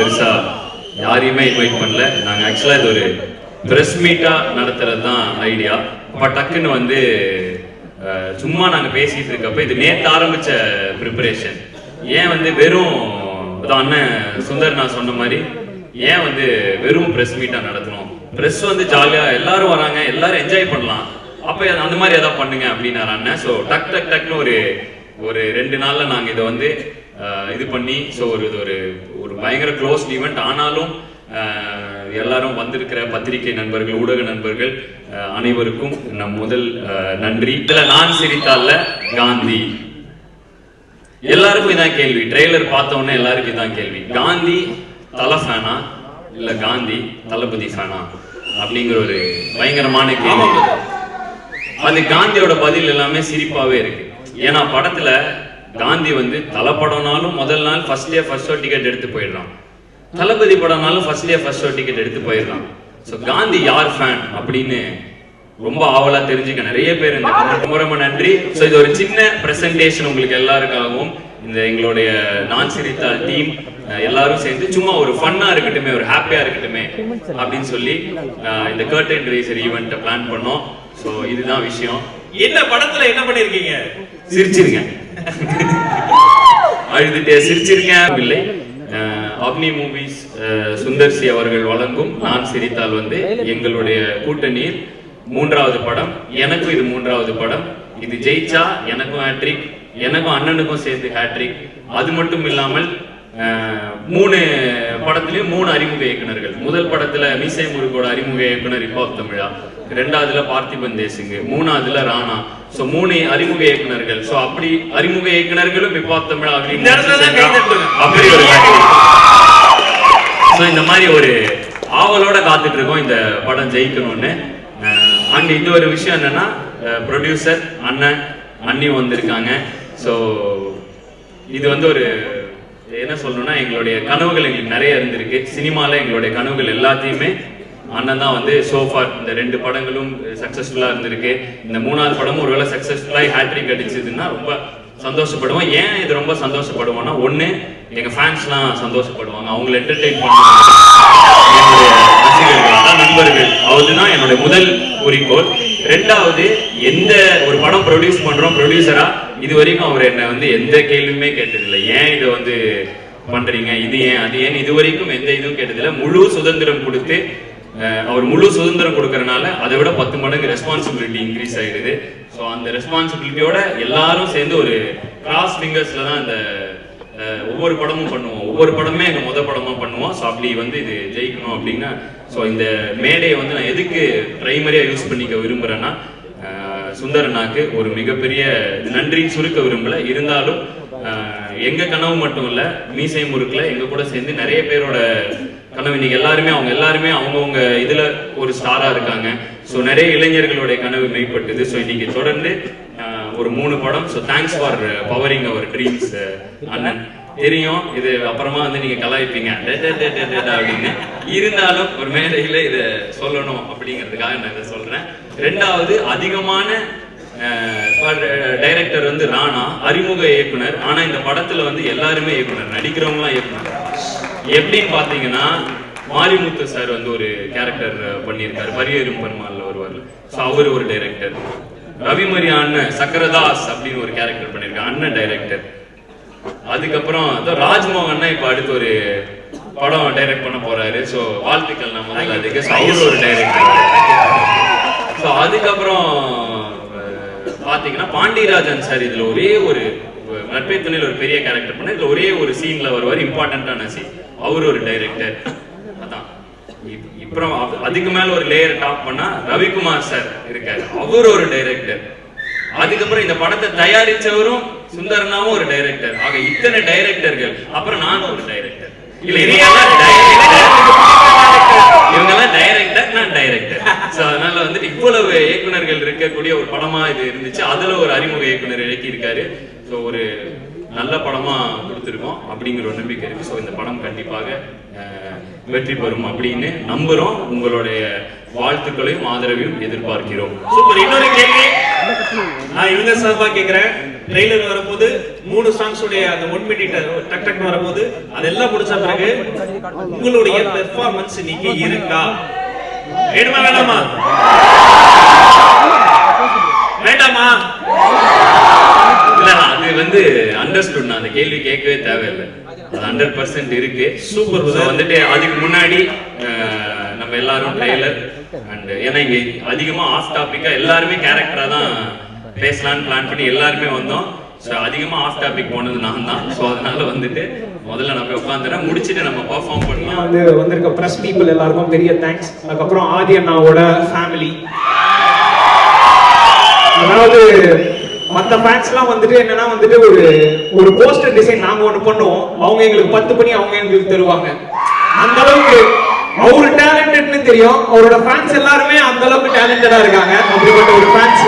பெருசா யாரையுமே இன்வைட் பண்ணல. நாங்கள் ஆக்சுவலாக இது ஒரு ப்ரெஸ் மீட்டாக நடத்துறது தான் ஐடியா. அப்போ டக்குன்னு வந்து சும்மா நாங்கள் பேசிகிட்டு இருக்கப்போ இது நேற்று ஆரம்பித்த ப்ரிப்பரேஷன். ஏன் வந்து வெறும் அண்ணன் சுந்தர் நான் சொன்ன மாதிரி ஏன் வந்து வெறும் ப்ரெஸ் மீட்டாக நடத்தணும், ப்ரெஸ் வந்து ஜாலியாக எல்லாரும் வராங்க, எல்லாரும் என்ஜாய் பண்ணலாம், அப்போ அந்த மாதிரி எதாவது பண்ணுங்க அப்படின்னாரு அண்ணன். ஸோ டக்குன்னு ஒரு 2 நாளில் நாங்கள் இதை வந்து இது பண்ணி ஸோ ஒரு பயங்கர க்ளோஸ் ஈவெண்ட். ஆனாலும் எல்லாரும் வந்திருக்கிற பத்திரிகை நண்பர்கள், ஊடக நண்பர்கள் அனைவருக்கும் நம் முதல் நன்றி. இதுல நான் சிரித்தால காந்தி எல்லாருக்கும் இதான் கேள்வி. ட்ரெய்லர் பார்த்த உடனே எல்லாருக்கும் இதான் கேள்வி, காந்தி தலை ஃபேனா இல்ல காந்தி தளபதி ஃபேனா அப்படிங்கிற ஒரு பயங்கரமான கேள்வி. அது காந்தியோட பதில் எல்லாமே சிரிப்பாவே இருக்கு. ஏன்னா படத்துல காந்தி வந்து தலை படம்னாலும் முதல் நாள் first day first show ticket எடுத்து போயிடுறான், தளபதி படம்னாலும் first day first show ticket எடுத்து போயிடலாம். ஸோ காந்தி யார் ஃபேன் அப்படின்னு ரொம்ப ஆவலா தெரிஞ்சுக்க நிறைய பேர் இந்த ரொம்ப நன்றி. ஸோ இது ஒரு சின்ன பிரசன்டேஷன் உங்களுக்கு எல்லாருக்காகவும் இந்த எங்களுடைய நான் சிரித்தால் டீம் எல்லாரும் சேர்ந்து சும்மா ஒரு ஃபன்னா இருக்கட்டுமே, ஒரு ஹாப்பியா இருக்கட்டுமே அப்படின்னு சொல்லி இந்த கர்டன் ரேசர் ஈவெண்ட் பிளான் பண்ணோம். ஸோ இதுதான் விஷயம். என்ன படத்துல என்ன பண்ணிருக்கீங்க? சிரிச்சிருங்க, அழுதுட்டே சிரிச்சிருங்க. இல்லை அக்னி மூவிஸ் சுந்தர்சி அவர்கள் வழங்கும் நான் சிரித்தால் வந்து எங்களுடைய கூட்டணியில் 3வது படம். எனக்கும் இது 3வது படம். இது ஜெயிச்சா எனக்கும் ஹேட்ரிக், எனக்கும் அண்ணனுக்கும் சேர்த்து ஹேட்ரிக். அது மட்டும் இல்லாமல் 3 படத்திலையும் 3 அறிமுக இயக்குனர்கள். முதல் படத்துல மீசை முருகோட அறிமுக இயக்குனர் இப்பாப் தமிழா, 2வதுல பார்த்திபன் தேசிங், 3வதுல ராணா. சோ 3 அறிமுக இயக்குனர்கள். சோ அப்படி அறிமுக இயக்குனர்களும் இப்பாப் தமிழா அப்படி ஒரு சோ இந்த மாதிரி ஒரு ஆவலோட காத்துட்டு இருக்கோம் இந்த படம் ஜெயிக்கணும்னு. அண்ட் இது ஒரு விஷயம் என்னன்னா ப்ரொடியூசர் அண்ணன் அண்ணியும் வந்திருக்காங்க. ஸோ இது வந்து ஒரு என்ன சொல்லணும்னா எங்களுடைய கனவுகள் எங்களுக்கு நிறைய இருந்திருக்கு. சினிமாவில் எங்களுடைய கனவுகள் எல்லாத்தையுமே அண்ணன் தான் வந்து சோஃபார் இந்த 2 படங்களும் சக்ஸஸ்ஃபுல்லாக இருந்திருக்கு. இந்த 3வது படமும் ஒருவேளை சக்ஸஸ்ஃபுல்லாக ஹேட்ரிக் அடிச்சதுன்னா ரொம்ப சந்தோஷப்படுவோம். ஏன் இது ரொம்ப சந்தோஷப்படுவோம்னா, ஒன்று எங்கள் ஃபேன்ஸ்லாம் சந்தோஷப்படுவாங்க, அவங்களை என்டர்டெயின் பண்ணுவாங்க, என்னுடைய ரசிகர்கள் நண்பர்கள், அதுதான் என்னுடைய முதல் குறிக்கோள். 2வது எந்த ஒரு படம் ப்ரொடியூஸ் பண்றோம் ப்ரொடியூசரா இது வரைக்கும் அவர் என்ன வந்து எந்த கேள்வியுமே கேட்டதில்லை. ஏன் இதை வந்து பண்றீங்க, இது ஏன் அது ஏன், இது வரைக்கும் எந்த இதுவும் கேட்டதில்லை. முழு சுதந்திரம் கொடுத்து அவர் முழு சுதந்திரம் கொடுக்கறனால அதை விட 10 மடங்கு ரெஸ்பான்சிபிலிட்டி இன்க்ரீஸ் ஆயிடுது. ஸோ அந்த ரெஸ்பான்சிபிலிட்டியோட எல்லாரும் சேர்ந்து ஒரு கிராஸ் ஃபிங்கர்ஸ்ல தான் இந்த ஒவ்வொரு படமும் பண்ணுவோம். ஒவ்வொரு படமே எங்க படமா பண்ணுவோம். ஸோ அப்படி வந்து இது ஜெயிக்கணும் அப்படின்னா ஸோ இந்த மேடையை வந்து நான் எதுக்கு பிரைமரியா யூஸ் பண்ணிக்க விரும்புறேன்னா, சுந்தரனாக்கு ஒரு மிகப்பெரிய நன்றின்னு சுருக்க விரும்பல. இருந்தாலும் எங்க கனவு மட்டும் இல்ல, மீசை முறுக்குல எங்க கூட சேர்ந்து நிறைய பேரோட கனவு. இன்னைக்கு அவங்க எல்லாருமே அவங்கவுங்க இதுல ஒரு ஸ்டாரா இருக்காங்க. ஸோ நிறைய இளைஞர்களுடைய கனவு மெய்ப்பட்டது. ஸோ இன்னைக்கு தொடர்ந்து ஒரு 3 படம். So thanks for powering our dreams அண்ணன். தெரியும் இது அப்புறமா வந்து நீங்க கலாய்ப்பீங்க அப்படின்னு, இருந்தாலும் ஒரு மேடையில இதை சொல்லணும் அப்படிங்கிறதுக்காக நான் இதை சொல்றேன். 2வது அதிகமான டைரக்டர் வந்து ராணா, அறிமுக இயக்குனர். ஆனா இந்த படத்துல வந்து எல்லாருமே இயக்குனர், நடிக்கிறவங்களாம் இயக்குனர். எப்படின்னு பாத்தீங்கன்னா, மாரிமுத்து சார் வந்து ஒரு கேரக்டர் பண்ணியிருக்காரு, பரியேறும் பெருமாள்ல வருவார். ஸோ அவர் ஒரு டைரக்டர். ரவிமரி அண்ணன் சக்கரதாஸ் அப்படின்னு ஒரு கேரக்டர் பண்ணியிருக்காரு, அண்ணன் டைரக்டர். அதுக்கப்புறம் ராஜ்மோகன் இப்ப அடுத்து ஒரு படம் டைரக்ட் பண்ண போறாரு. ஸோ வாழ்த்துக்கள் நம்ம முதல்ல அதுக்கு. அவர் ஒரு டைரக்டர். ஸோ அதுக்கப்புறம் பாத்தீங்கன்னா பாண்டியராஜன் சார் இதுல ஒரே ஒரு நட்பே துணையில் ஒரு பெரிய கேரக்டர் பண்ண, இதுல ஒரே ஒரு சீன்ல வருவார், இம்பார்ட்டன்டான சீன். அவர் ஒரு டைரக்டர். அதான் அப்புறம் அதுக்கு மேல ஒரு லேயர் டாப் பண்ணா ரவிக்குமார் சார் இருக்காரு, அவர் ஒரு டைரக்டர். அதுக்கப்புறம் இந்த படத்தை தயாரிச்சவரும் சுந்தரனாவும் ஒரு டைரக்டர். ஆக இத்தனை டைரக்டர்கள். அப்புறம் நானும் ஒரு டைரக்டர். இல்ல இவங்கெல்லாம் டைரக்டர், நான் டைரக்டர். சோ அதனால வந்து இவ்வளவு இயக்குனர்கள் இருக்கக்கூடிய ஒரு படமா இது இருந்துச்சு. அதுல ஒரு அறிமுக இயக்குனர் இறக்கி இருக்காரு. ஸோ ஒரு நல்ல படமா கொடுத்துருக்கோம் அப்படிங்கிற ஒரு நம்பிக்கை இருக்கு. ஸோ இந்த படம் கண்டிப்பாக வெற்றி பெறும் அப்படின்னு நம்புறோம். உங்களுடைய வாழ்த்துக்களையும் ஆதரவையும் எதிர்பார்க்கிறோம். சூப்பர். இன்னொரு கேள்வி, நான் இவங்க சார்பா கேக்குறேன். ட்ரெய்லர் வரப்போது 3 சாங்ஸ் உடைய அந்த 1 மினிட் டக் டக் வரப்போது அதெல்லாம் முடிச்ச பிறகு உங்களுடைய பெர்ஃபார்மன்ஸ் இன்னைக்கு இருக்கா? வேணுமா வேண்டாமா? வேண்டாமா? இல்ல அது வந்து அண்டர்ஸ்டுட். நான் அந்த கேள்வி கேட்கவே தேவையில்லை. அது 100% இருக்கு. சூப்பர். வந்துட்டு அதுக்கு முன்னாடி நம்ம எல்லாரும் ட்ரெய்லர் அண்ட் ஏன்னா இங்க அதிகமா ஆஃப் டாபிக்கா எல்லாருமே கேரக்டரா தான் பேசலாம்னு பிளான் பண்ணி எல்லாருமே வந்தோம். ஸோ அதிகமா ஆஃப் டாபிக் போனது நான் தான். ஸோ அதனால வந்துட்டு முதல்ல நம்ம உட்காந்துறேன், முடிச்சுட்டு நம்ம பெர்ஃபார்ம் பண்ணலாம். வந்திருக்க பிரஸ் பீப்புள் எல்லாருக்கும் பெரிய தேங்க்ஸ். அதுக்கப்புறம் ஆதி அண்ணாவோட ஃபேமிலி, அதாவது மற்ற ஃபேன்ஸ்லாம் வந்துட்டு என்னன்னா வந்துட்டு ஒரு போஸ்டர் டிசைன் நாங்க ஒன்று பண்ணுவோம், அவங்க எங்களுக்கு 10 பண்ணி அவங்க எங்களுக்கு தருவாங்க. அந்த அளவுக்கு அவரு டேலண்டட்னு தெரியும். அவரோட ஃபேன்ஸ் எல்லாருமே அந்த அளவுக்கு டேலண்டடா இருக்காங்க. அப்படிப்பட்ட ஒரு ஃபேன்ஸ்.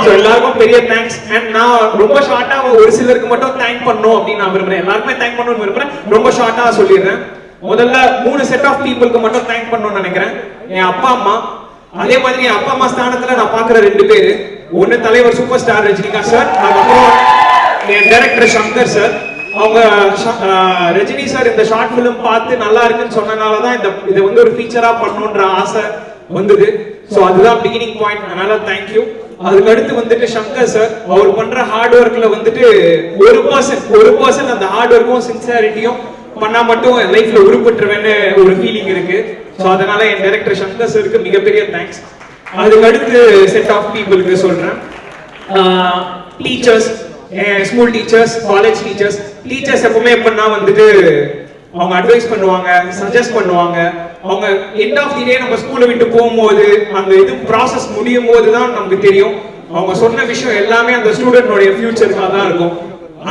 ஸோ எல்லாருக்கும் பெரிய தேங்க்ஸ். அண்ட் நான் ரொம்ப ஷார்ட்டா ஒரு சிலருக்கு மட்டும் தேங்க் பண்ணணும் அப்படின்னு நான் விரும்புறேன். எல்லாருக்குமே தேங்க் பண்ணணும்னு விரும்புறேன். ரொம்ப ஷார்ட்டா சொல்லிடுறேன். முதல்ல 3 செட் ஆஃப் பீப்புளுக்கு மட்டும் தேங்க் பண்ணணும்னு நினைக்கிறேன். என் அப்பா அம்மா, அதே மாதிரி என் அப்பா அம்மா ஸ்தானத்துல நான் பாக்குற 2 பேரு. ஒன்னு தலைவர் சூப்பர் ஸ்டார் ரஜினிகாந்த் சார், அதுக்கப்புறம் என் டைரக்டர் சங்கர் சார். அவங்க ரஜினி சார் இந்த ஷார்ட் பிலிம் பார்த்து நல்லா இருக்குன்னு சொன்னனாலதான் இதை வந்து ஒரு ஃபீச்சரா பண்ணணும்ன்ற ஆசை வந்தது. ஸோ அதுதான் பிகினிங் பாயிண்ட். அதனால தேங்க்யூ. அதுக்கு அடுத்து வந்துட்டு சங்கர் சார், அவர் பண்ற ஹார்ட் ஒர்க்ல வந்துட்டு 1% அந்த ஹார்ட் ஒர்க்கும் சின்சியாரிட்டியும் பண்ணா மட்டும் லைஃப்ல உருப்பட்டுருவேன்னு ஒரு ஃபீலிங் இருக்கு. ஸோ அதனால என் டைரக்டர் சங்கர் சாருக்கு மிகப்பெரிய தேங்க்ஸ். அதுக்கு அடுத்து செட் ஆஃப் பீப்புளுக்கு சொல்றேன். Teachers, school teachers, college teachers. Teachers எப்பவுமே எப்படின்னா வந்துட்டு அவங்க அட்வைஸ் பண்ணுவாங்க, சஜஸ்ட் பண்ணுவாங்க. அவங்க எண்ட் ஆஃப் தி டே நம்ம ஸ்கூலை விட்டு போகும்போது அந்த இது ப்ராசஸ் முடியும் போது தான் நமக்கு தெரியும் அவங்க சொன்ன விஷயம் எல்லாமே அந்த ஸ்டூடெண்டோடைய ஃபியூச்சருக்காக தான் இருக்கும்.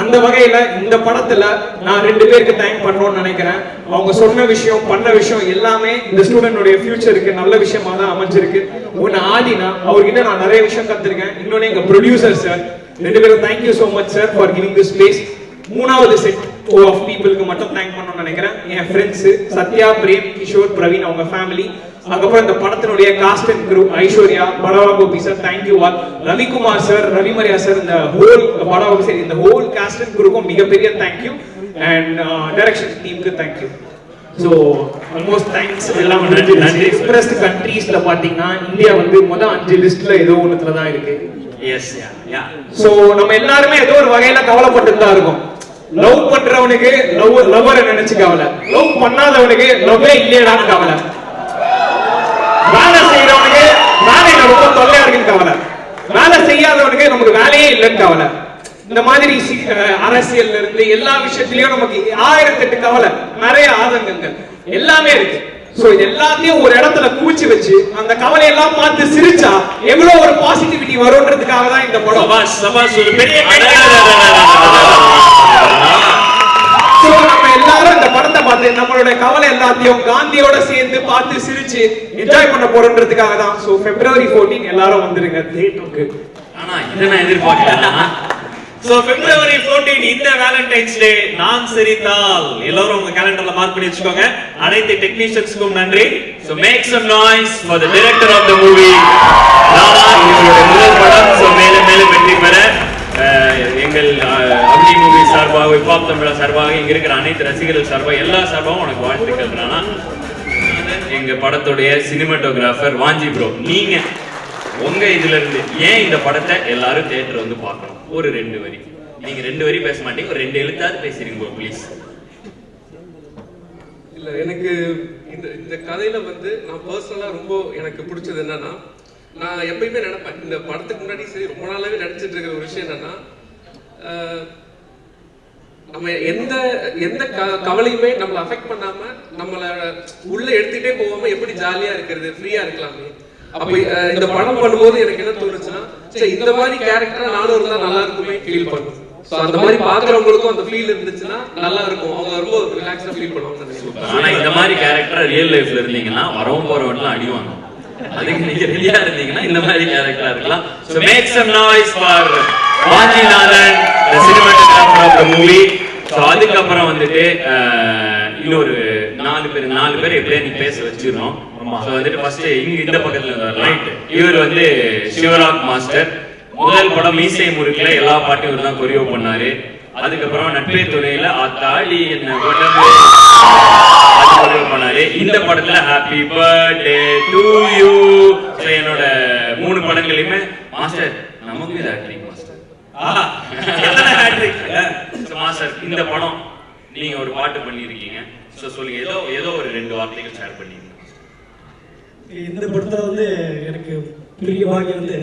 அந்த வகையில இந்த படத்துல நான் 2 பேருக்கு தேங்க் பண்ணணும்னு நினைக்கிறேன். அவங்க சொன்ன விஷயம் பண்ண விஷயம் எல்லாமே இந்த ஸ்டூடெண்டோடைய ஃபியூச்சருக்கு நல்ல விஷயமா தான் அமைஞ்சிருக்கு. ஒன்னு ஆதினா, அவர்கிட்ட நான் நிறைய விஷயம் கத்துருக்கேன். இன்னொன்னு எங்க ப்ரொடியூசர் சார், 2 பேரும் thank you so much sir for giving this space. 3வது செட் ஆஃப் பீப்புளுக்கு மட்டும் தேங்க் பண்ணணும்னு நினைக்கிறேன். என் ஃப்ரெண்ட்ஸ் சத்யா, பிரேம், கிஷோர், பிரவீன், அவங்க ஃபேமிலி. அதுக்கப்புறம் இந்த படத்தினுடைய cast and crew, Aishwarya, Padava Gopi sir, thank you all. Ravikumar sir, Ravi Mariya sir, இந்த ஹோல் படவா சரி இந்த ஹோல் காஸ்ட் அண்ட் குரூக்கும் மிகப்பெரிய தேங்க்யூ. அண்ட் டைரக்ஷன் டீமுக்கு தேங்க்யூ. ஸோ ஆல்மோஸ்ட் தேங்க்ஸ் எல்லாம் நன்றி. எக்ஸ்பிரஸ்ட் கண்ட்ரீஸ்ல பாத்தீங்கன்னா இந்தியா வந்து முதல் 5 லிஸ்ட்ல ஏதோ ஒண்ணுத்துல தான் இருக்கு. Yes yeah. ஸோ நம்ம எல்லாருமே ஏதோ ஒரு வகையில கவலைப்பட்டு தான் இருக்கோம். லவ் பண்றவனுக்கு லவ்வரை நினைச்சு கவலை, லவ் பண்ணாதவனுக்கு லவ்வே இல்லையடான்னு கவலை, வேலை செய்யறவனுக்கு வேலையில ரொம்ப தொல்லையா இருக்குன்னு கவலை, வேலை செய்யாதவனுக்கு நமக்கு வேலையே இல்லைன்னு கவலை. இந்த மாதிரி அரசியல்ல இருந்து எல்லா விஷயத்திலயும் நமக்கு 1008 கவலை, நிறைய ஆதங்கங்கள் எல்லாமே இருக்கு. சோ இது எல்லாத்தையும் ஒரு இடத்துல கூச்சி வச்சு அந்த கவலை எல்லாம் பார்த்து சிரிச்சா எவ்வளவு ஒரு பாசிட்டிவிட்டி வரும்ன்றதுக்காக தான் இந்த படம். சபாஷ் ஒரு பெரிய நம்ம எல்லாரும் இந்த படத்தை பார்த்து நம்மளுடைய கவலை எல்லாத்தையும் காந்தியோட சேர்ந்து பார்த்து சிரிச்சு என்ஜாய் பண்ண போறோம்ன்றதுக்காக தான். சோ February 14 எல்லாரும் வந்துருங்க தியேட்டருக்கு. ஆனா இதை நான் எதிர்பார்க்கல. சோ February 14 இந்த வேலண்டைன்ஸ் டே நான் சிரித்தால் எல்லாரும் உங்க கேலண்டர்ல மார்க் பண்ணி வச்சுக்கோங்க. அனைத்து டெக்னீஷியன்ஸ்க்கும் நன்றி. So make some noise for the director of the movie. நானா இவருடைய முதல் படம். So மேலும் மேலும் வெற்றி பெற எங்கள் அப்டி மூவி சார்பாக, ஹிப்ஹாப் தமிழா சார்பாக, இங்க இருக்கிற அனைத்து ரசிகர்கள் சார்பாக, எல்லா சார்பாகவும் உனக்கு வாழ்த்துக்கள். நானா எங்க படத்துடைய சினிமாட்டோகிராஃபர் வாஞ்சி ப்ரோ, நீங்க உங்க இதுல இருந்து ஏன் இந்த படத்தை எல்லாரும் தியேட்டர் வந்து பார்க்கணும்? ஒரு 2 வரி. நீங்க 2 வரி பேச மாட்டீங்க, ஒரு 2 எழுத்தாவது பேசுறீங்க ப்ளீஸ். இல்ல, எனக்கு இந்த கதையில வந்து நான் பர்சனலா ரொம்ப எனக்கு பிடிச்சது என்னன்னா, நான் எப்பயுமே நினைப்பேன், இந்த படத்துக்கு முன்னாடி சரி ரொம்ப நாளாவே நினைச்சிட்டு இருக்கிற ஒரு விஷயம் என்னன்னா, நம்ம எந்த கவலையுமே நம்மளை அஃபெக்ட் பண்ணாம நம்மள உள்ள எடுத்துட்டே போகாம எப்படி ஜாலியா இருக்கிறது, ஃப்ரீயா இருக்கலாமே. அப்ப இந்த படம் பண்ணும்போது எனக்கு என்ன தோணுச்சுன்னா, சரி இந்த மாதிரி கேரக்டரா நானும் இருந்தா நல்லா இருக்குமே ஃபீல் பண்ணும். சோ அந்த மாதிரி பாக்குறவங்களுக்கும் அந்த ஃபீல் இருந்துச்சுன்னா நல்லா இருக்கும், அவங்க ரொம்ப ரிலாக்ஸா ஃபீல் பண்ணுவாங்க. ஆனா இந்த மாதிரி கேரக்டர் ரியல் லைஃப்ல இருந்தீங்கன்னா வரவும் போறவன்லாம் அடிவாங்க. அதுக்கு நீங்க ரெடியா இருந்தீங்கன்னா இந்த மாதிரி கேரக்டரா இருக்கலாம். So make some noise for Vanchinathan, the cinematographer of the movie. So அதுக்கப்புறம் வந்துட்டு இன்னொரு 4 பேர் எப்படியே நீ பேச வச்சிருந்தோம். So வந்துட்டு ஃபர்ஸ்ட் இங்க இந்த பக்கத்துல ரைட், இவர் வந்து சிவராக் மாஸ்டர், முதல் படம் மீசை முறுக்குல எல்லா பாட்டும் இவர் தான் கொரியோ பண்ணாரு. அதுக்கப்புறம் நட்பே துணையில ஆத்தாடி என்ன உடம்பு அது கொரியோ பண்ணாரு. இந்த படத்துல ஹாப்பி பர்த்டே டு யூ. என்னோட 3 படங்களையுமே மாஸ்டர் நமக்கு இது ஆக்டிங் மாஸ்டர். மாஸ்டர் இந்த படம் நீங்க ஒரு பாட்டு பண்ணிருக்கீங்க. சோ சொல்லுங்க, ஏதோ ஒரு 2 வார்த்தைகள் ஷேர் பண்ணீங்க. இந்த படத்துல வந்து எனக்கு பெரிய பாக்கியம் வந்து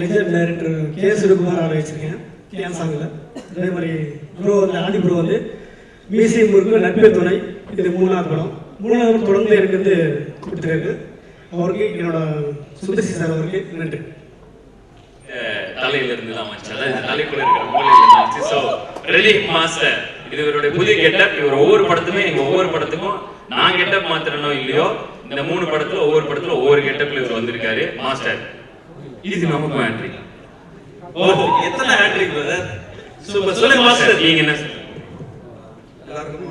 லெஜண்ட் டைரக்டர் கே சுரகுமார் ஆட வச்சிருக்கேன் கேன் சாங்ல. அதே மாதிரி ப்ரோ வந்து ஆதி ப்ரோ வந்து மீசை முறுக்கு நட்பே துணை இது 3வது படம். 3வது தொடர்ந்து எனக்கு வந்து கொடுத்துருக்கு. அவருக்கு என்னோட சுந்தர்சி சார் அவருக்கு நன்றி. தலையில இருந்து தான் வந்துச்சு, அதான் இந்த தலைக்குள்ள இருக்கிற மூலையில இருந்து வந்துச்சு. ஸோ பிரதீப் மாஸ்டர் இது இவருடைய புதிய கெட்டப். இவர் ஒவ்வொரு படத்துக்கும் நான் கெட்டப் மாத்திரனோ இல்லையோ இந்த 3 படத்துல ஒவ்வொரு கெட்டப்ல இவர் வந்திருக்காரு. மாஸ்டர் இது நமக்கு நன்றி. ஓஹோ, எத்தனை ஹேட்ரிக் பிரதர். சூப்பர். சொல்லுங்க மாஸ்டர், நீங்க என்ன எல்லாருக்கும்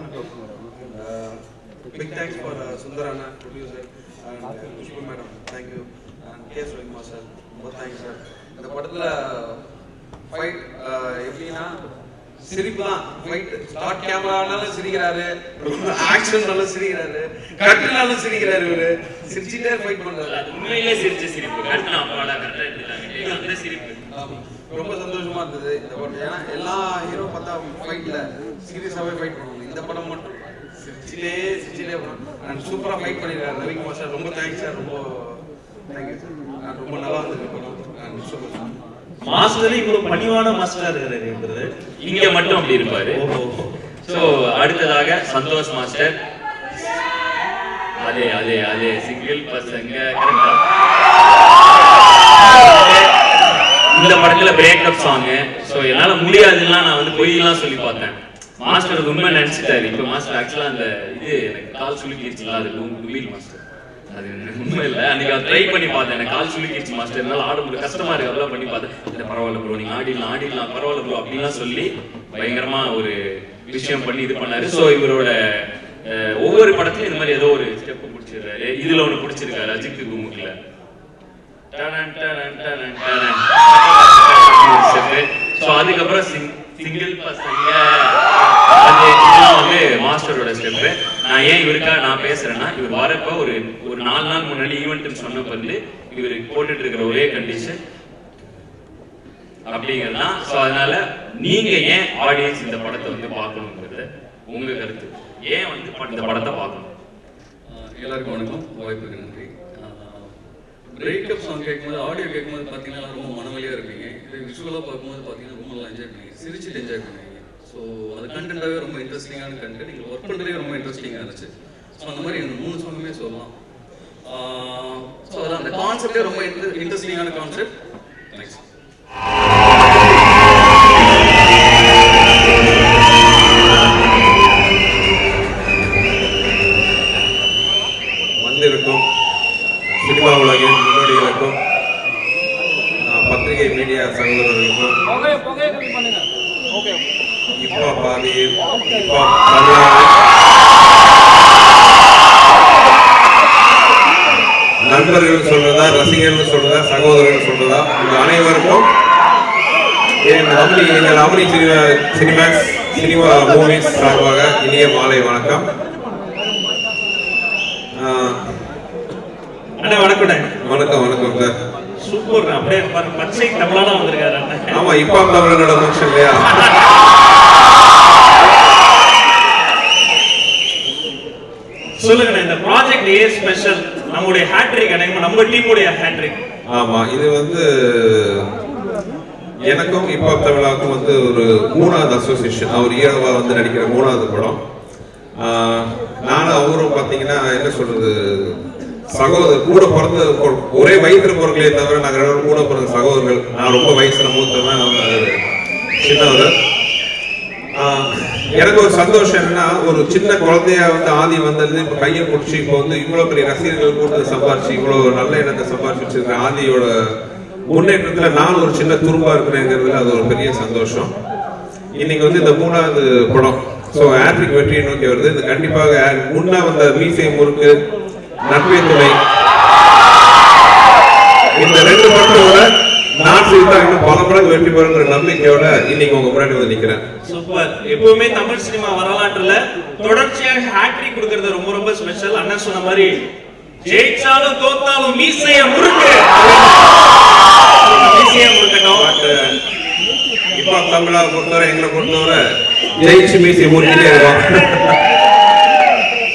big thanks for Sundarana producer and Pushpa madam, thank you, and K Sureguma sir, ரொம்ப thanks sir. இந்த படத்துல ஃபைட் எப்படின்னா சிரிப்பு தான். ஃபைட் ஸ்டார்ட் கேமரானாலும் சிரிக்கிறாரு, ஆக்ஷன்னாலும் சிரிக்கிறாரு, கட்டுனாலும் சிரிக்கிறாரு. இவரு சிரிச்சுட்டே ஃபைட் பண்றாரு. உண்மையிலே சிரிச்ச சிரிப்பு கட்டினா அப்பாடா கரெக்டா எடுத்துட்டாங்க அந்த சிரிப்பு. ரொம்ப சந்தோஷமா இருந்தது இந்த படம். ஏன்னா எல்லா ஹீரோ பார்த்தா ஃபைட்ல சீரியஸாவே ஃபைட் பண்ணுவாங்க. இந்த படம் மட்டும் சிரிச்சிட்டே நான் சூப்பரா ஃபைட் பண்ணிருக்காரு ரவிக்குமார் சார். ரொம்ப தேங்க்ஸ் சார், ரொம்ப தேங்க்யூ சார். ரொம்ப நல்லா இருந்தது படம். சூப்பர். மாஸ்டர் இவ்வளவு பணிவான மாஸ்டரா இருக்காரு. இங்க மட்டும் அப்படி இருப்பாரு. சோ அடுத்ததாக சந்தோஷ் மாஸ்டர். அதே சிங்கிள் பசங்க இந்த படத்துல பிரேக்கப் சாங். சோ என்னால முடியாதுன்னா நான் வந்து பொய்யெல்லாம் சொல்லி பார்த்தேன். மாஸ்டர் உண்மை நினைச்சிட்டாரு. இப்ப மாஸ்டர் ஆக்சுவலா அந்த இது எனக்கு கால் சுலுக்கிடுச்சுங்களா, அது கும்பில் மாஸ்டர் அது உண்மை இல்லை. அன்னைக்கு ட்ரை பண்ணி பார்த்தேன், எனக்கு கால் சுலுக்கிடுச்சு மாஸ்டர், என்னால ஆட முடியல, கஷ்டமா இருக்கு. அதெல்லாம் பண்ணி பார்த்தேன். இல்லை பரவாயில்ல ப்ரோ, நீங்க ஆடிடலாம் பரவாயில்ல ப்ரோ அப்படின்லாம் சொல்லி பயங்கரமா ஒரு விஷயம் பண்ணி இது பண்ணாரு. ஸோ இவரோட ஒவ்வொரு படத்துலயும் இந்த மாதிரி ஏதோ ஒரு ஸ்டெப் பிடிச்சிருக்காரு. இதுல ஒண்ணு பிடிச்சிருக்காரு அஜித் குமுக்ல. அதுக்கப்புறம் சிங்கிள் பசங்க வந்து மாஸ்டரோட ஸ்டெப். நான் ஏன் இவருக்காக நான் பேசுறேன்னா, இவர் வரப்ப ஒரு 4 நாள் முன்னாடி ஈவெண்ட் சொன்னப்ப வந்து இவரு போட்டுட்டு இருக்கிற ஒரே கண்டிஷன் அப்படிங்கிறதுதான். ஸோ அதனால நீங்க ஏன் ஆடியன்ஸ் இந்த படத்தை வந்து பார்க்கணுங்கிறது உங்க கருத்து. ஏன் வந்து இந்த படத்தை பார்க்கணும்? எல்லாருக்கும் வணக்கம், வாய்ப்புக்கு நன்றி. பிரேக்கப் சாங் கேட்கும்போது ஆடியோ கேட்கும்போது பார்த்தீங்கன்னா ரொம்ப மனவலியாக இருப்பீங்க. இது விஷுவலாக பார்க்கும்போது பார்த்தீங்கன்னா ரொம்ப நல்லா என்ஜாய் பண்ணுவீங்க, சிரிச்சுட்டு என்ஜாய் பண்ணுவீங்க. ஸோ அது கண்டென்ட்டாகவே ரொம்ப இன்ட்ரெஸ்டிங்கான கண்டென்ட். நீங்கள் ஒர்க் பண்ணுறதே ரொம்ப இன்ட்ரெஸ்டிங்காக இருந்துச்சு. ஸோ அந்த மாதிரி இந்த 3 சாங்குமே சொல்லலாம். ஸோ அதான் அந்த கான்செப்டே ரொம்ப இன்ட்ரெஸ்டிங்கான கான்செப்ட். தேங்க்ஸ். வந்திருக்கும் சினிமா உலகின் முன்னோடிகளுக்கும் பத்திரிகை மீடியா சகோதரர்களுக்கும் இப்போ பாதியில் இப்போ நண்பர்கள் சொல்றதா, ரசிகர்கள் சொல்றதா, சகோதரர்கள் சொல்றதா, உங்க அனைவருக்கும் எங்கள் அமனி சினிமா மூவிஸ் சார்பாக இனிய மாலை வணக்கம். வணக்கம் வணக்கம் சார். சூப்பர். அப்படியே பச்சை தமிழனா வந்திருக்காரு. ஆமா, இப்போ தமிழனோட ஃபங்க்ஷன் இல்லையா? சொல்லுங்க, இந்த ப்ராஜெக்ட் ஏ ஸ்பெஷல் நம்மளுடைய ஹேட்ரிக் அடையும், நம்ம டீமுடைய ஹேட்ரிக். ஆமா, இது வந்து எனக்கும் இப்போ தமிழாவுக்கும் வந்து ஒரு 3வது அசோசியேஷன். அவர் ஹீரோவா வந்து நடிக்கிற 3வது படம். நானும் அவரும் பார்த்தீங்கன்னா என்ன சொல்றது, சகோதரர், கூட பிறந்த ஒரே வயசுல பிறக்கலையே தவிர நாங்கள் 2 பேரும் கூட பிறந்த சகோதரர்கள். நான் ரொம்ப வயசுல மூத்தவன், அவர் சின்னவர். எனக்கு ஒரு சந்தோஷம் என்னன்னா, ஒரு சின்ன குழந்தைய வந்து ஆதி வந்தது இப்ப கையை பிடிச்சி இப்போ வந்து இவ்வளவு பெரிய ரசிகர்கள் கூட்டத்தை சம்பாரிச்சு இவ்வளவு நல்ல எண்ணத்தை சம்பாரிச்சு வச்சிருக்கிற ஆதியோட முன்னேற்றத்துல நான் ஒரு சின்ன துரும்பா இருக்கிறேங்கிறதுல அது ஒரு பெரிய சந்தோஷம். இன்னைக்கு வந்து இந்த 3வது படம் ஸோ ஹேட்ரிக் வெற்றியை நோக்கி வருது. இது கண்டிப்பாக முன்னா வந்த மீசை முறுக்கு, நட்பே துணை, இந்த 2 படத்தோட நான் சிரித்தா வெற்றி பெறுங்கிற நம்பிக்கையோட இன்னைக்கு உங்க முன்னாடி வந்து நிக்கிறேன். சூப்பர். எப்பவுமே தமிழ் சினிமா வரலாற்றுல தொடர்ச்சியாக ஹேட்ரிக் கொடுக்கிறது ரொம்ப ரொம்ப ஸ்பெஷல். அண்ணன் சொன்ன மாதிரி ஜெயிச்சாலும் தோத்தாலும் மீசைய முறுக்கு, மீசைய முறுக்கணும். இப்ப தமிழா பொறுத்தவரை எங்களை பொறுத்தவரை ஜெயிச்சு மீசையை முறுக்கிட்டே இருக்கோம்.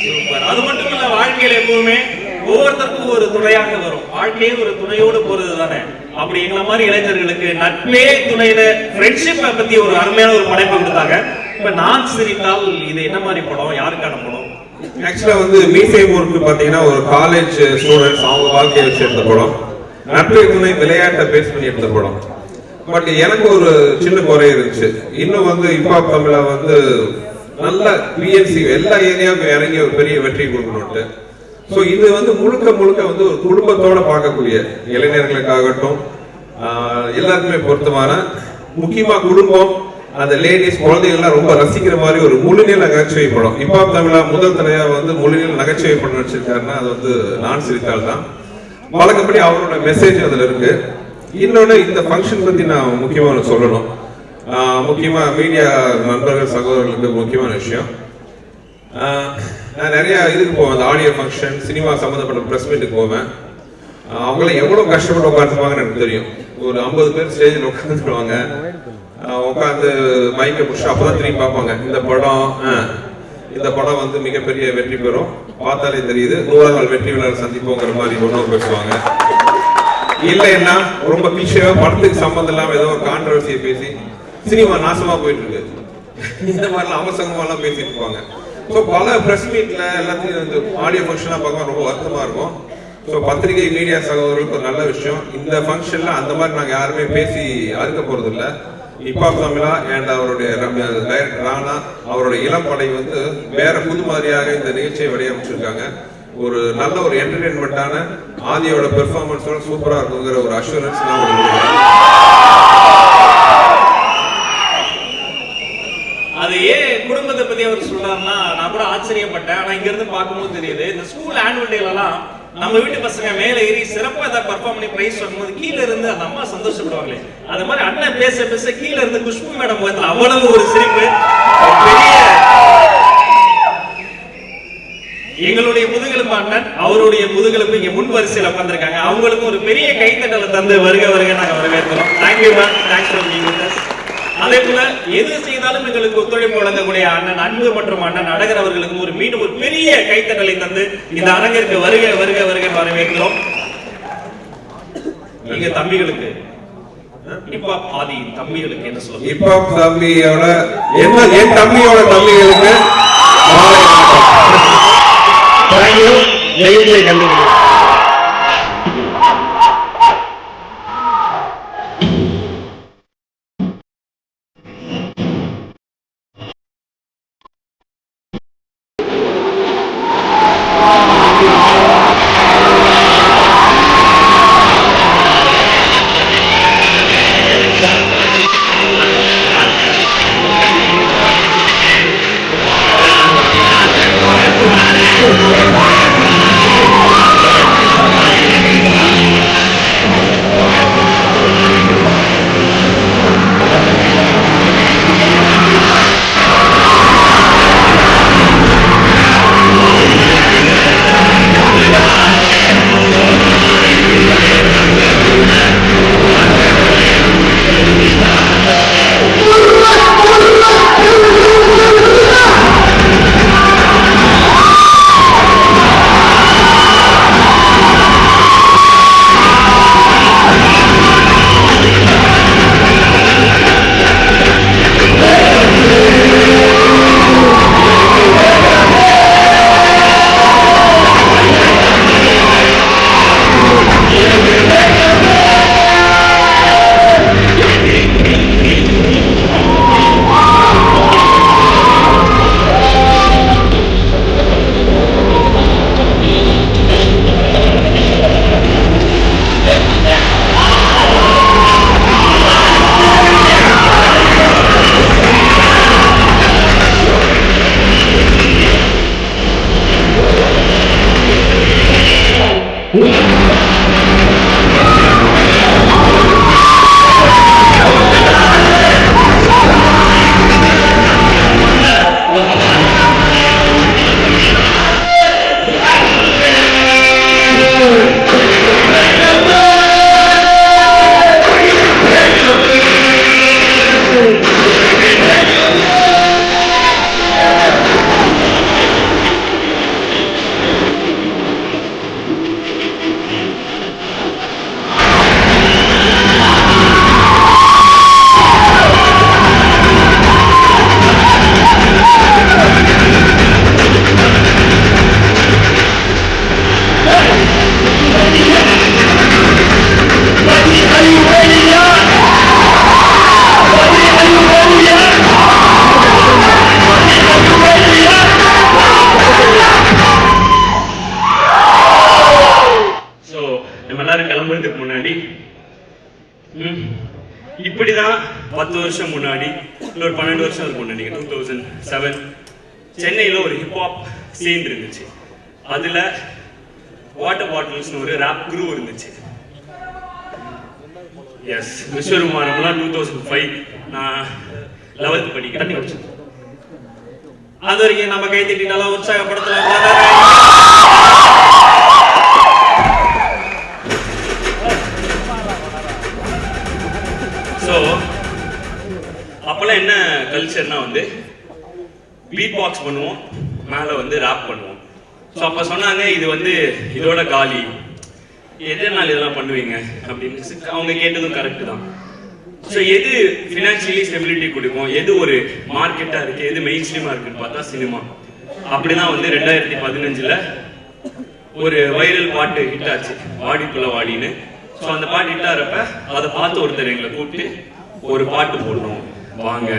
சூப்பர். அது மட்டும் இல்ல, வாழ்க்கையில எப்பவுமே ஒவ்வொருத்தருக்கும் ஒரு துணையாக வரும். வாழ்க்கையே ஒரு துணையோடு போறது தானே. அப்படி எங்களை மாதிரி இளைஞர்களுக்கு நட்பே துணையில ஃப்ரெண்ட்ஷிப்பை பத்தி ஒரு அருமையான ஒரு படைப்பு கொடுத்தாங்க. இப்ப நான் சிரித்தால் இது என்ன மாதிரி படம், யாருக்கான படம்? ஆக்சுவலா வந்து மீசை முறுக்கு பாத்தீங்கன்னா ஒரு காலேஜ் ஸ்டூடெண்ட்ஸ் அவங்க வாழ்க்கையை வச்சு எடுத்த படம். நட்பே துணை விளையாட்டை பேஸ் பண்ணி எடுத்த படம். பட் எனக்கு ஒரு சின்ன குறை இருந்துச்சு. இன்னும் வந்து ஹிப்ஹாப் தமிழ வந்து நல்ல பிஎன்சி எல்லா ஏரியாவுக்கும் இறங்கி ஒரு பெரிய வெற்றி கொடுக்கணும்ட்டு. ஸோ இது வந்து முழுக்க முழுக்க வந்து ஒரு குடும்பத்தோட பார்க்கக்கூடிய இளைஞர்களுக்காகட்டும் எல்லாருக்குமே பொருத்தமான, முக்கியமா குடும்பம், அந்த லேடிஸ் குழந்தைகள்லாம் ரொம்ப ரசிக்கிற மாதிரி ஒரு முழுநீள நகைச்சுவை படம். ஹிப்ஹாப் தமிழா முதல் தடையா வந்து முழுநீள நகைச்சுவை படம் நடிச்சிருக்காருன்னா அது வந்து நான் சிரித்தால் தான். வழக்கப்படி அவரோட மெசேஜ் அதுல இருக்கு. இன்னொன்னு, இந்த ஃபங்க்ஷன் பத்தி நான் முக்கியமா சொல்லணும். முக்கியமா மீடியா நண்பர்கள் சகோதரர்களுக்கு முக்கியமான விஷயம், நான் நிறைய இதுக்கு போவேன், அந்த ஆடியோ ஃபங்க்ஷன், சினிமா சம்மந்தப்பட்ட ப்ரெஸ் மீட்டுக்கு போவேன். அவங்கள எவ்வளவு கஷ்டப்பட்டு உட்காந்துருப்பாங்கன்னு எனக்கு தெரியும். ஒரு 50 பேர் ஸ்டேஜில் உட்காந்துருவாங்க. உட்காந்து மைக்கை பிடிச்சி அப்பதான் திரும்பி பார்ப்பாங்க. இந்த படம் வந்து மிகப்பெரிய வெற்றி பெறும், பார்த்தாலே தெரியுது, 100ஆம் நாள் வெற்றி விழா சந்திப்போங்கிற மாதிரி ஒன்றும் பேசுவாங்க. இல்லைன்னா ரொம்ப கிளிஷேவா படத்துக்கு சம்பந்தம் இல்லாம ஏதோ ஒரு கான்ட்ரவர்சியை பேசி சினிமா நாசமா போயிட்டு இருக்கு, இந்த மாதிரிலாம் அவசரமா எல்லாம் பேசிட்டு இருப்பாங்க. ஸோ பல பிரஸ் மீட்ல எல்லாத்தையும் ஆடியோ ஃபங்க்ஷன்லாம் பார்க்க ரொம்ப வருத்தமா இருக்கும். ஸோ பத்திரிகை மீடியா சகோதரர்களுக்கு ஒரு நல்ல விஷயம், இந்த ஃபங்க்ஷன்ல அந்த மாதிரி நாங்கள் யாருமே பேசி அறுக்க போறது இல்லை. ஹிப்ஹாப் தமிழா அண்ட் அவருடைய டைரக்டர் ராணா அவருடைய இளம்படை வந்து வேற புது மாதிரியாக இந்த நிகழ்ச்சியை வடிவமைச்சிருக்காங்க. ஒரு நல்ல ஒரு என்டர்டெயின்மெண்டான ஆதியோட பெர்ஃபார்மன்ஸோட சூப்பரா இருக்குங்கிற ஒரு அஷூரன்ஸ் நான் அது ஏன் குடும்பத்தை பத்தி அவர் சொல்றாருன்னா நான் கூட ஆச்சரியப்பட்டேன். ஆனா இங்க இருந்து பார்க்கும்போது தெரியுது, இந்த ஸ்கூல் ஆனுவல் டேல எல்லாம் நம்ம வீட்டு பசங்க மேல ஏறி சிறப்பா ஏதாவது பர்ஃபார்ம் பண்ணி பிரைஸ் வாங்கும்போது கீழ இருந்து அந்த அம்மா சந்தோஷப்படுவாங்களே, அது மாதிரி அண்ணன் பேச பேச கீழ இருந்து குஷ்பு மேடம் முகத்துல அவ்வளவு ஒரு சிரிப்பு. பெரிய எங்களுடைய முதுகெலும்பு அண்ணன், அவருடைய முதுகெலும்பு இங்க முன் வரிசையில் உட்கார்ந்திருக்காங்க. அவங்களுக்கும் ஒரு பெரிய கைத்தட்டலை தந்து வருக வருக நாங்க வரவேற்கிறோம். Thank you ma'am, thanks for being with us. அதே போல எது செய்தாலும் எங்களுக்கு ஒத்துழைப்பு வழங்கக்கூடிய அண்ணன் அன்பு மற்றும் அண்ணன் அழகர் அவர்களுக்கு ஒரு மீண்டும் ஒரு பெரிய கைத்தட்டலை தந்து இந்த அரங்கிற்கு வருக வருக வருக வரவேற்கிறோம். நீங்க தம்பிகளுக்கு ஹிப்ஹாப் ஆதி தம்பிகளுக்கு என்ன சொல்லுங்க? ஹிப்ஹாப் தம்பியோட என் தம்பியோட தம்பிகளுக்கு கண்டுபிடிக்கும். நம்ம எல்லாரும் கிளம்புறதுக்கு முன்னாடி இப்படிதான் 10 வருஷம் முன்னாடி இல்லை ஒரு 12 வருஷம் இருக்கும் நினைக்கிறேன் 2007 சென்னையில் ஒரு ஹிப்ஹாப் சீன் இருந்துச்சு. அதுல வாட்டர் பாட்டில்ஸ்னு ஒரு ராப் குரூ இருந்துச்சு. எஸ், விஸ்வகுமாரம்லாம் 2005 நான் 11th படிக்கிறேன். அது வரைக்கும் நம்ம கை தட்டி நல்லா உற்சாகப்படுத்தலாம். ஸோ அப்பெல்லாம் என்ன கல்ச்சர்னா வந்து பீட் பாக்ஸ் பண்ணுவோம், மேலே வந்து ராப் பண்ணுவோம். ஸோ அப்போ சொன்னாங்க இது வந்து இதோட காலி, எத்தனை நாள் இதெல்லாம் பண்ணுவீங்க அப்படின்னு. அவங்க கேட்டதும் கரெக்டு தான். ஸோ எது ஃபினான்ஷியலி ஸ்டெபிலிட்டி கொடுக்கும், எது ஒரு மார்க்கெட்டாக இருக்குது, எது மெயின் ஸ்ட்ரீமாக இருக்குன்னு பார்த்தா சினிமா. அப்படிதான் வந்து 2015 ஒரு வைரல் பாட்டு ஹிட் ஆச்சு, வாடிக்குள்ள வாடின்னு. ஸோ அந்த பாட்டு ஹிட் ஆகிறப்ப அதை பார்த்து ஒருத்தர் எங்களை கூப்பிட்டு ஒரு பாட்டு போடணும் வாங்க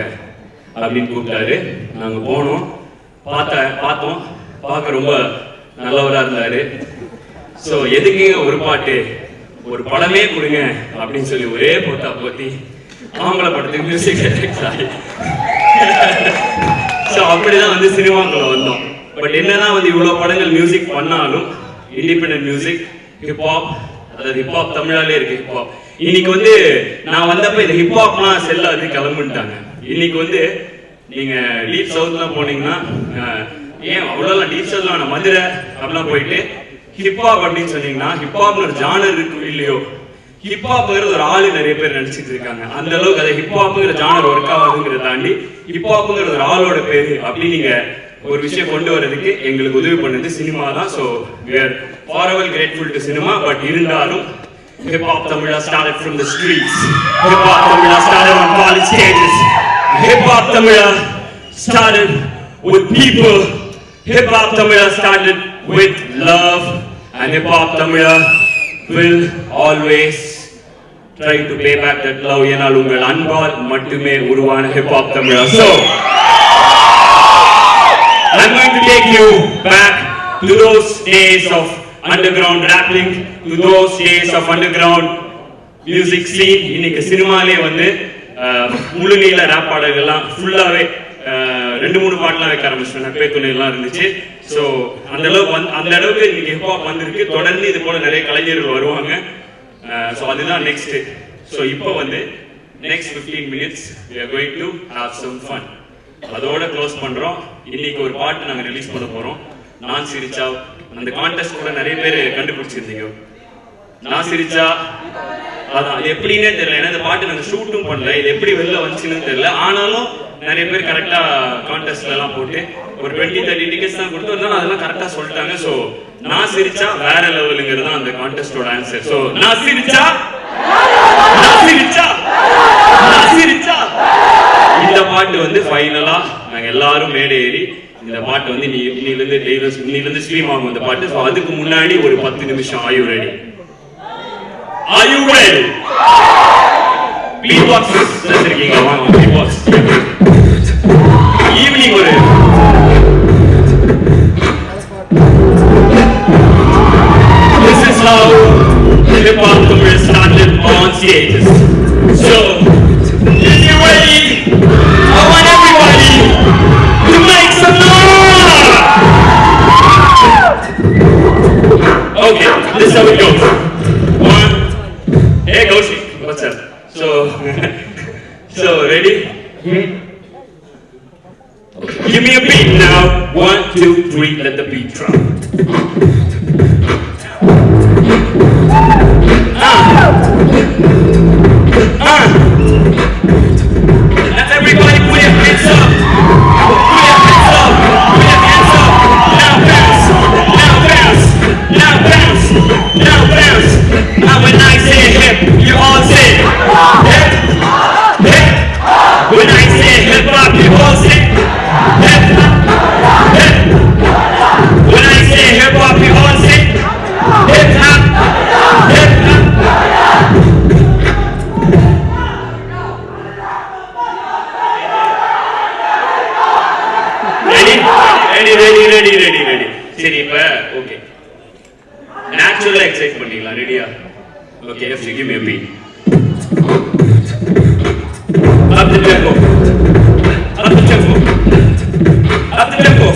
அப்படின்னு கூப்பிட்டாரு. நாங்கள் போனோம், பார்த்தோம். பார்க்க ரொம்ப நல்லவராக இருந்தாரு. ஸோ எதுக்கு ஒரு பாட்டு, ஒரு படமே கொடுங்க அப்படின்னு சொல்லி ஒரே போட்டா போத்தி ஆம்பளை படத்துக்கு மியூசிக் டைரக்டர் ஆகி ஸோ அப்படிதான் வந்து சினிமாக்குள்ள வந்தோம். பட் என்னதான் வந்து இவ்வளோ படங்கள் மியூசிக் பண்ணாலும் இண்டிபெண்டன்ட் மியூசிக் ஹிப்ஹாப், அதாவது ஹிப்ஹாப் தமிழாலே இருக்கு. ஹிப்ஹாப் இன்னைக்கு வந்து நான் வந்தப்ப இந்த ஹிப்ஹாப்லாம் செல்லாது கிளம்புட்டாங்க. இன்னைக்கு வந்து நீங்க டீப் சவுத்லாம் போனீங்கன்னா, ஏன் அவ்வளோலாம் டீப் சவுத்லாம் வேணாம், மதுரை அப்படிலாம் போயிட்டு ஹிப்ஹாப் அப்படின்னு சொன்னீங்கன்னா, ஹிப்ஹாப்னு ஒரு ஜானர் இருக்கு இல்லையோ, ஹிப்ஹாப்ங்கிறது ஒரு ஆளு நிறைய பேர் நினைச்சிட்டு இருக்காங்க. அந்த அளவுக்கு அதை ஹிப்ஹாப்ங்கிற ஜானர் ஒர்க் ஆகுதுங்கிறத தாண்டி ஹிப்ஹாப்ங்கிறது ஒரு ஆளோட பேரு அப்படின்னு நீங்க ஒரு விஷயம் கொண்டு வரதுக்கு எங்களுக்கு உதவி பண்ணது சினிமா தான். So we are forever grateful to cinema. But இருந்தாலும் hip-hop Tamila started from the streets. Hip-hop Tamila started on college stages. Hip-hop Tamila started with people. Hip-hop Tamila started with love. And hip-hop Tamila will always try to pay back that love. ஏனால் உங்கள் அன்பால் மட்டுமே உருவான hip-hop Tamila. So I'm going to take you back to those days of underground rapping, to those days of underground music scene. இன்னைக்கு சினிமாலே வந்து முழு நீள rap பாடல்கள்லாம் ஃபுல்லாவே 2-3 பாட்டுலாம் வைக்க ஆரம்பிச்சிட்டோம். நட்பே துணையெல்லாம் இருந்துச்சு. ஸோ அந்த அளவுக்கு இன்னைக்கு ஹிப்ஹாப் வந்திருக்கு. தொடர்ந்து இது போல நிறைய கலைஞர்கள் வருவாங்க. ஸோ அதுதான் நெக்ஸ்ட். ஸோ இப்போ வந்து next 15 minutes we are going to have some fun. அதோட க்ளோஸ் பண்றோம். இன்னைக்கு ஒரு பாட்டு நாங்க ரிலீஸ் பண்ண போறோம், நான் சிரிச்சா. அந்த கான்டெஸ்ட் கூட நிறைய பேர் கண்டுபிடிச்சிருந்தீங்க. நான் சிரிச்சா அதான், அது எப்படின்னே தெரியல. ஏன்னா இந்த பாட்டு நாங்க ஷூட்டும் பண்ணல, இது எப்படி வெளில வந்துச்சுன்னு தெரியல. ஆனாலும் நிறைய பேர் கரெக்டா கான்டெஸ்ட்ல எல்லாம் போட்டு ஒரு 20-30 டிக்கெட்ஸ் தான் கொடுத்து வந்தாலும் அதெல்லாம் கரெக்டா சொல்லிட்டாங்க. ஸோ நான் சிரிச்சா வேற லெவலுங்கிறது தான் அந்த கான்டெஸ்டோட ஆன்சர். ஸோ நான் சிரிச்சா, நான் சிரிச்சா, நான் சிரிச்சா இந்த பாட்டு வந்து ஃபைனலா நாங்க எல்லாரும் மேடை ஏறி இந்த பாட்டு வந்து இன்னிலிருந்து ஸ்ட்ரீம் ஆகும் இந்த பாட்டு. ஸோ அதுக்கு முன்னாடி ஒரு 10 நிமிஷம். Are you ready? Are you ready? Please box இருக்கீங்க, வாங்க please box. ஈவினிங் ஒரு This is how hip-hop career started on stages. So if you're ready, I want everybody to make some noise. Okay, this is how it goes. One, hey Goshi, what's up? So ready? Give me a beat now. 1, 2, 3, let the beat drop. Now everybody put your hands up. Put your hands up. Put your hands up. Now bounce. Now bounce. Now bounce. Now bounce. Now when I say hip, you all say hip. Hip. When I say hip hop, you all say hip. Hip. When I say hip hop, you all Okay, FC, give me a beat. Up the tempo. Up the tempo. Up the tempo.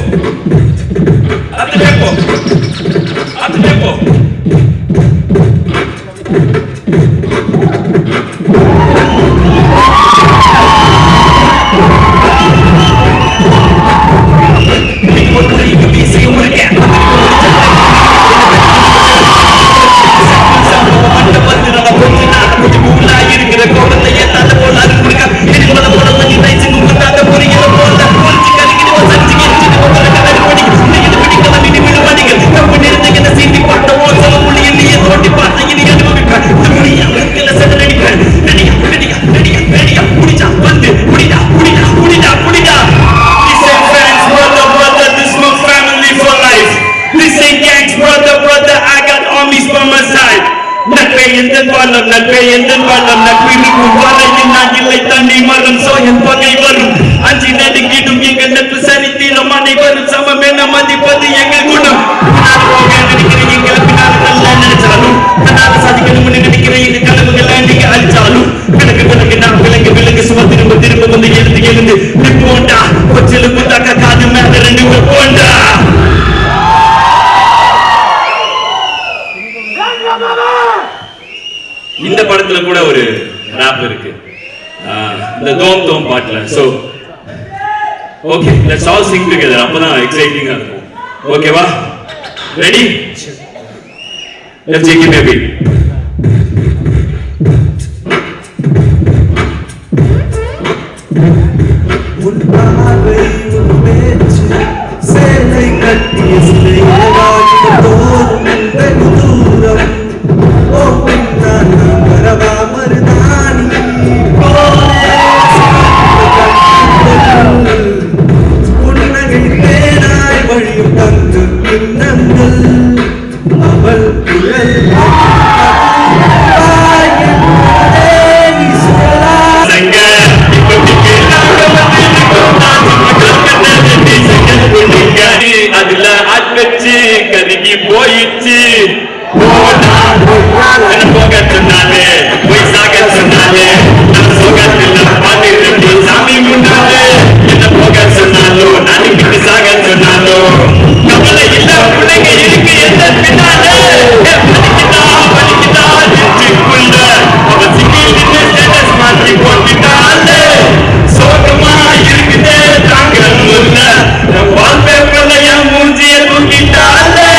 Up the tempo. Up the tempo. இந்த படத்துல கூட ஒரு rap இருக்கு இந்த தோம் தோம் பாட்டுல. So okay, let's all Singh together. அப்பதான் எக்ஸைட்டிங்கா இருக்கும். ஓகேவா? Ready? Let's take it baby. சேலை கட்டிய சிலையாகி தோறும் தூரம் ஓ பின்னான் வரவா மருதாணி புன்னகை தேனாய் வழியும் தங்கு பின்னங்கள் அவள் குழல் அதுல ஆட்கட்சி கருகி போயிடுச்சு. போக சொன்னாலே போய் சாக சொன்னாலே சோகத்தில் பாட்டு சாமி முன்னாலே என்ன போக சொன்னாலும் நாளைக்கு சாக சொன்னாலும் கவலை இல்ல பிள்ளைங்க இருக்கு எந்த பின்னாலே வலிக்குதா நெஞ்சுக்குள்ள அவ சிங்கிள் ஸ்டேட்டஸ் மாற்றி போட்டுட்டாலே சோகமா இருக்குதே தாங்க முல்ல வால்பேப்பர்ல என் மூஞ்சிய தூக்கிட்டாலே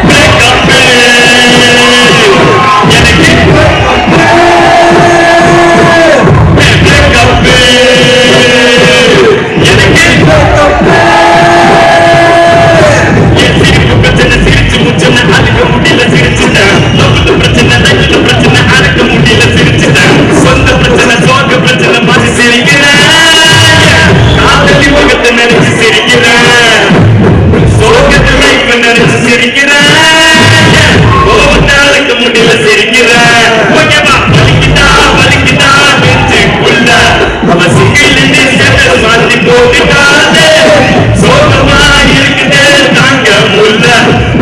பிரேக்கப் எனக்கு பிரச்சனை சிரிச்சு முச்சனை அழுக்க முடியல சிரிச்சுட்டேன். பிரச்சனை அழுக்க முடியல சிரிச்சுட்டேன். சொந்த பிரச்சனை சோக பிரச்சனை மாற்றி சிரிக்கிறேன். காதலி முகத்தை நினைச்சு சிரிக்கிறேன். சோகத்தை லைஃப் நினைச்சு சிரிக்கிறேன். அழுக்க முடியல சிரிக்கிறேன். ஓகேவா? வலிக்குதா நெஞ்சுக்குள்ள அவ சிங்கிள் ஸ்டேட்டஸ் மாற்றி போட்டுட்டாலே சோகமா இருக்குதே தாங்க முல்ல